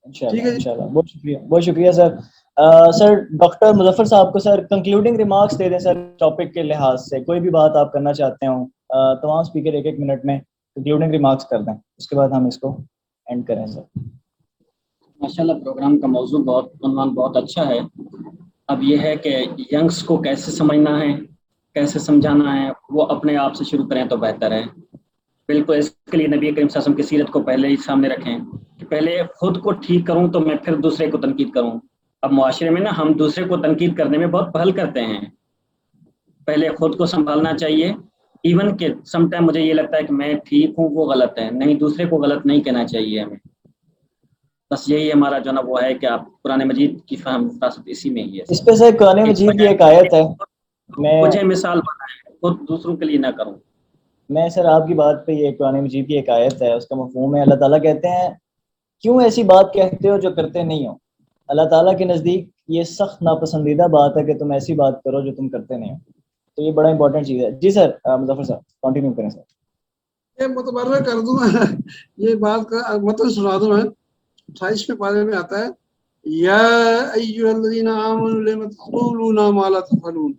انشاءاللہ. بہت شکریہ, بہت شکریہ سر. سر ڈاکٹر مظفر صاحب کو سر کنکلوڈنگ ریمارکس دے دیں سر, ٹاپک کے لحاظ سے کوئی بھی بات آپ کرنا چاہتے ہوں. تمام اسپیکر 1-1 منٹ میں کنکلوڈنگ ریمارکس کر دیں, اس کے بعد ہم اس کو اینڈ کریں سر. ماشاءاللہ پروگرام کا موضوع عنوان بہت اچھا ہے. اب یہ ہے کہ ینگس کو کیسے سمجھنا ہے، کیسے سمجھانا ہے، وہ اپنے آپ سے شروع کریں تو بہتر ہے۔ بالکل اس کے لیے نبی کریم صلی اللہ علیہ وسلم کی سیرت کو پہلے ہی سامنے رکھیں کہ پہلے خود کو ٹھیک کروں تو میں پھر دوسرے کو تنقید کروں۔ اب معاشرے میں نا ہم دوسرے کو تنقید کرنے میں بہت پہل کرتے ہیں، پہلے خود کو سنبھالنا چاہیے۔ ایون کہ سم ٹائم مجھے یہ لگتا ہے کہ میں ٹھیک ہوں وہ غلط ہے، نہیں، دوسرے کو غلط نہیں کہنا چاہیے ہمیں۔ بس یہی ہمارا جو نا وہ ہے کہ آپ قرآن مجید کی فہم فراست اسی میں ہی ہے۔ اس پہ سے قرآن مجید کی ایک آیت ہے، مجھے مثال بنائیں، خود دوسروں کے لیے نہ کروں۔ میں سر آپ کی بات پہ، یہ قرآن مجید کی ایک آیت ہے، اس کا مفہوم ہے اللہ تعالیٰ کہتے ہیں کیوں ایسی بات کہتے ہو جو کرتے نہیں ہو۔ اللہ تعالیٰ کے نزدیک یہ سخت ناپسندیدہ بات ہے کہ تم ایسی بات کرو جو تم کرتے نہیں ہو۔ تو یہ بڑا امپورٹنٹ چیز ہے۔ جی سر مظفر صاحب کنٹینیو کریں سر۔ یہ متبرر کر دوں میں یہ بات کا مطلب سنا دوں میں 28ویں پارے میں آتا ہے یا ایھا الذین آمنوا لم تقولون ما لا تفعلون،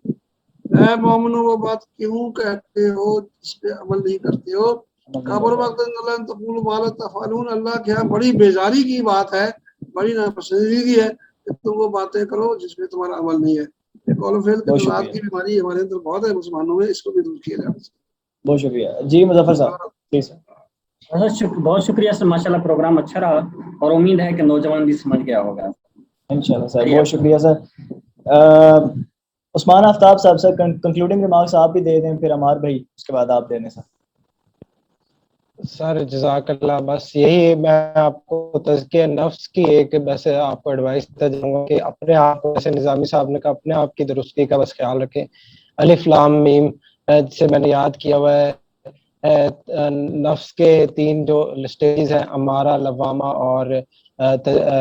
اے مومنو وہ بات کیوں کہتے ہو جس پہ عمل نہیں کرتے ہو۔ کبر وقت ان تقولوا ما لا تفعلون، اللہ کے یہاں بڑی بیزاری کی بات ہے، بڑی ناپسندیدگی ہے کہ تم وہ باتیں کرو جس پہ تمہارا عمل نہیں ہے۔ قول و فعل کے تضاد کی بیماری ہمارے اندر بہت ہے مسلمانوں میں، اس کو بھی دور کیا جائے۔ بہت شکریہ جی مظفر صاحب، پلیز۔ بہت شکریہ سر، ماشاء اللہ پروگرام اچھا رہا اور امید ہے کہ نوجوان بھی سمجھ گیا ہوگا انشاءاللہ سر، بہت شکریہ سر۔ عثمان آفتاب صاحب سر کنکلوڈنگ ریمارکس آپ بھی دے دیں، پھر عمار بھائی اس کے بعد آپ دے دیں سر۔ سر جزاک اللہ، بس یہی میں آپ کو تزکیہ نفس کی ایک ویسے آپ کو ایڈوائس دیتا جاؤں گا کہ اپنے آپ کو، جیسے نظامی صاحب نے کہا، اپنے آپ کی درستی کا بس خیال رکھیں۔ الف لام میم جسے میں نے یاد کیا ہوا ہے، نفس کے 3 جو سٹیجز ہیں، امارہ، لوامہ اور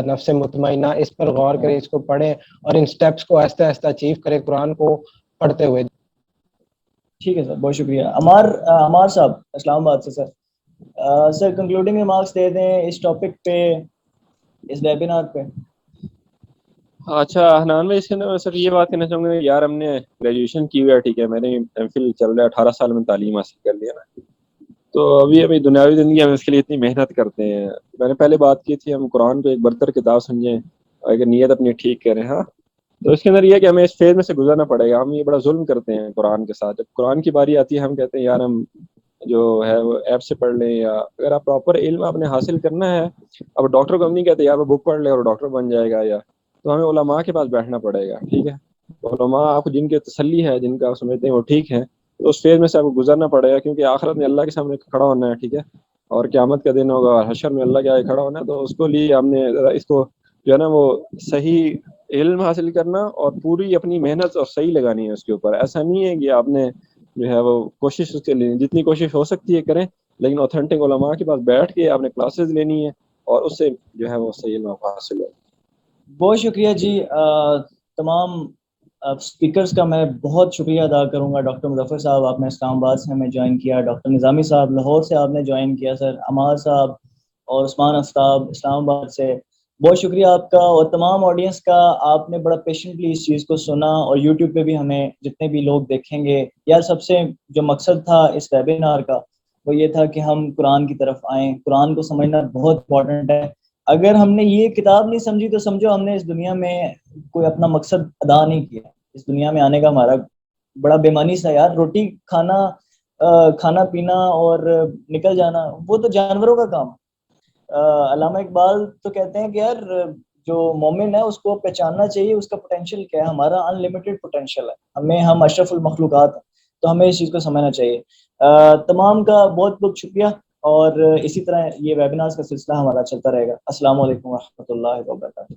نفس مطمئنہ، اس پر غور کریں، اس کو پڑھیں اور ان سٹیپس کو آہستہ آہستہ اچیو کریں قرآن کو پڑھتے ہوئے۔ ٹھیک ہے سر، بہت شکریہ۔ عمار صاحب اسلام آباد سے سر، سر کنکلوڈنگ ریمارکس دے دیں اس ٹاپک پہ، اس ویبینار پہ۔ اچھا حنان بھائی، اس کے اندر سر یہ بات کہنا چاہوں گا یار، ہم نے گریجویشن کی ہوئی ہے، ٹھیک ہے، میں نے ایم فل چل رہا ہے، 18 سال میں تعلیم حاصل کر لیا نا، تو ابھی دنیاوی زندگی ہم اس کے لیے اتنی محنت کرتے ہیں۔ میں نے پہلے بات کی تھی ہم قرآن کو ایک برتر کتاب سمجھیں، اگر نیت اپنی ٹھیک کریں، ہاں، تو اس کے اندر یہ ہے کہ ہمیں اس فیز میں سے گزرنا پڑے گا۔ ہم یہ بڑا ظلم کرتے ہیں قرآن کے ساتھ، جب قرآن کی باری آتی ہے ہم کہتے ہیں یار ہم جو ہے وہ ایپ سے پڑھ لیں، یا اگر آپ پراپر علم آپ نے حاصل کرنا ہے، اب ڈاکٹر کو ہم نہیں کہتے یار وہ بک پڑھ لے اور ڈاکٹر بن جائے گا، یا تو ہمیں علماء کے پاس بیٹھنا پڑے گا، ٹھیک ہے، علماء آپ کو جن کے تسلی ہے، جن کا آپ سمجھتے ہیں وہ ٹھیک ہے، تو اس فیز میں سے آپ کو گزرنا پڑے گا، کیونکہ آخرت میں اللہ کے سامنے کھڑا ہونا ہے، ٹھیک ہے، اور قیامت کا دن ہوگا اور حشر میں اللہ کے آگے کھڑا ہونا ہے، تو اس کو لیے ہم نے اس کو جو ہے نا وہ صحیح علم حاصل کرنا اور پوری اپنی محنت اور صحیح لگانی ہے اس کے اوپر۔ ایسا نہیں ہے کہ آپ نے جو ہے وہ کوشش اس کے لیے جتنی کوشش ہو سکتی ہے کریں، لیکن اوتھینٹک علماء کے پاس بیٹھ کے آپ نے کلاسز لینی ہے اور اس سے جو ہے وہ صحیح علم حاصل ہو۔ بہت شکریہ جی۔ تمام اسپیکرز کا میں بہت شکریہ ادا کروں گا۔ ڈاکٹر مظفر صاحب آپ نے اسلام آباد سے ہمیں جوائن کیا، ڈاکٹر نظامی صاحب لاہور سے آپ نے جوائن کیا، سر عمار صاحب اور عثمان آفتاب اسلام آباد سے بہت شکریہ آپ کا، اور تمام آڈینس کا۔ آپ نے بڑا پیشنٹلی اس چیز کو سنا، اور یوٹیوب پہ بھی ہمیں جتنے بھی لوگ دیکھیں گے، یار سب سے جو مقصد تھا اس ویبینار کا وہ یہ تھا کہ ہم قرآن کی طرف آئیں۔ قرآن کو سمجھنا بہت امپورٹنٹ ہے۔ اگر ہم نے یہ کتاب نہیں سمجھی تو سمجھو ہم نے اس دنیا میں کوئی اپنا مقصد ادا نہیں کیا۔ اس دنیا میں آنے کا ہمارا بڑا بےمانی سا، یار روٹی کھانا پینا اور نکل جانا وہ تو جانوروں کا کام۔ علامہ اقبال تو کہتے ہیں کہ یار جو مومن ہے اس کو پہچاننا چاہیے اس کا پوٹینشیل کیا ہے، ہمارا ان لمیٹڈ پوٹینشیل ہے، ہم اشرف المخلوقات ہیں، تو ہمیں اس چیز کو سمجھنا چاہیے۔ تمام کا بہت بہت شکریہ، اور اسی طرح یہ ویبینارز کا سلسلہ ہمارا چلتا رہے گا۔ السلام علیکم ورحمۃ اللہ وبرکاتہ۔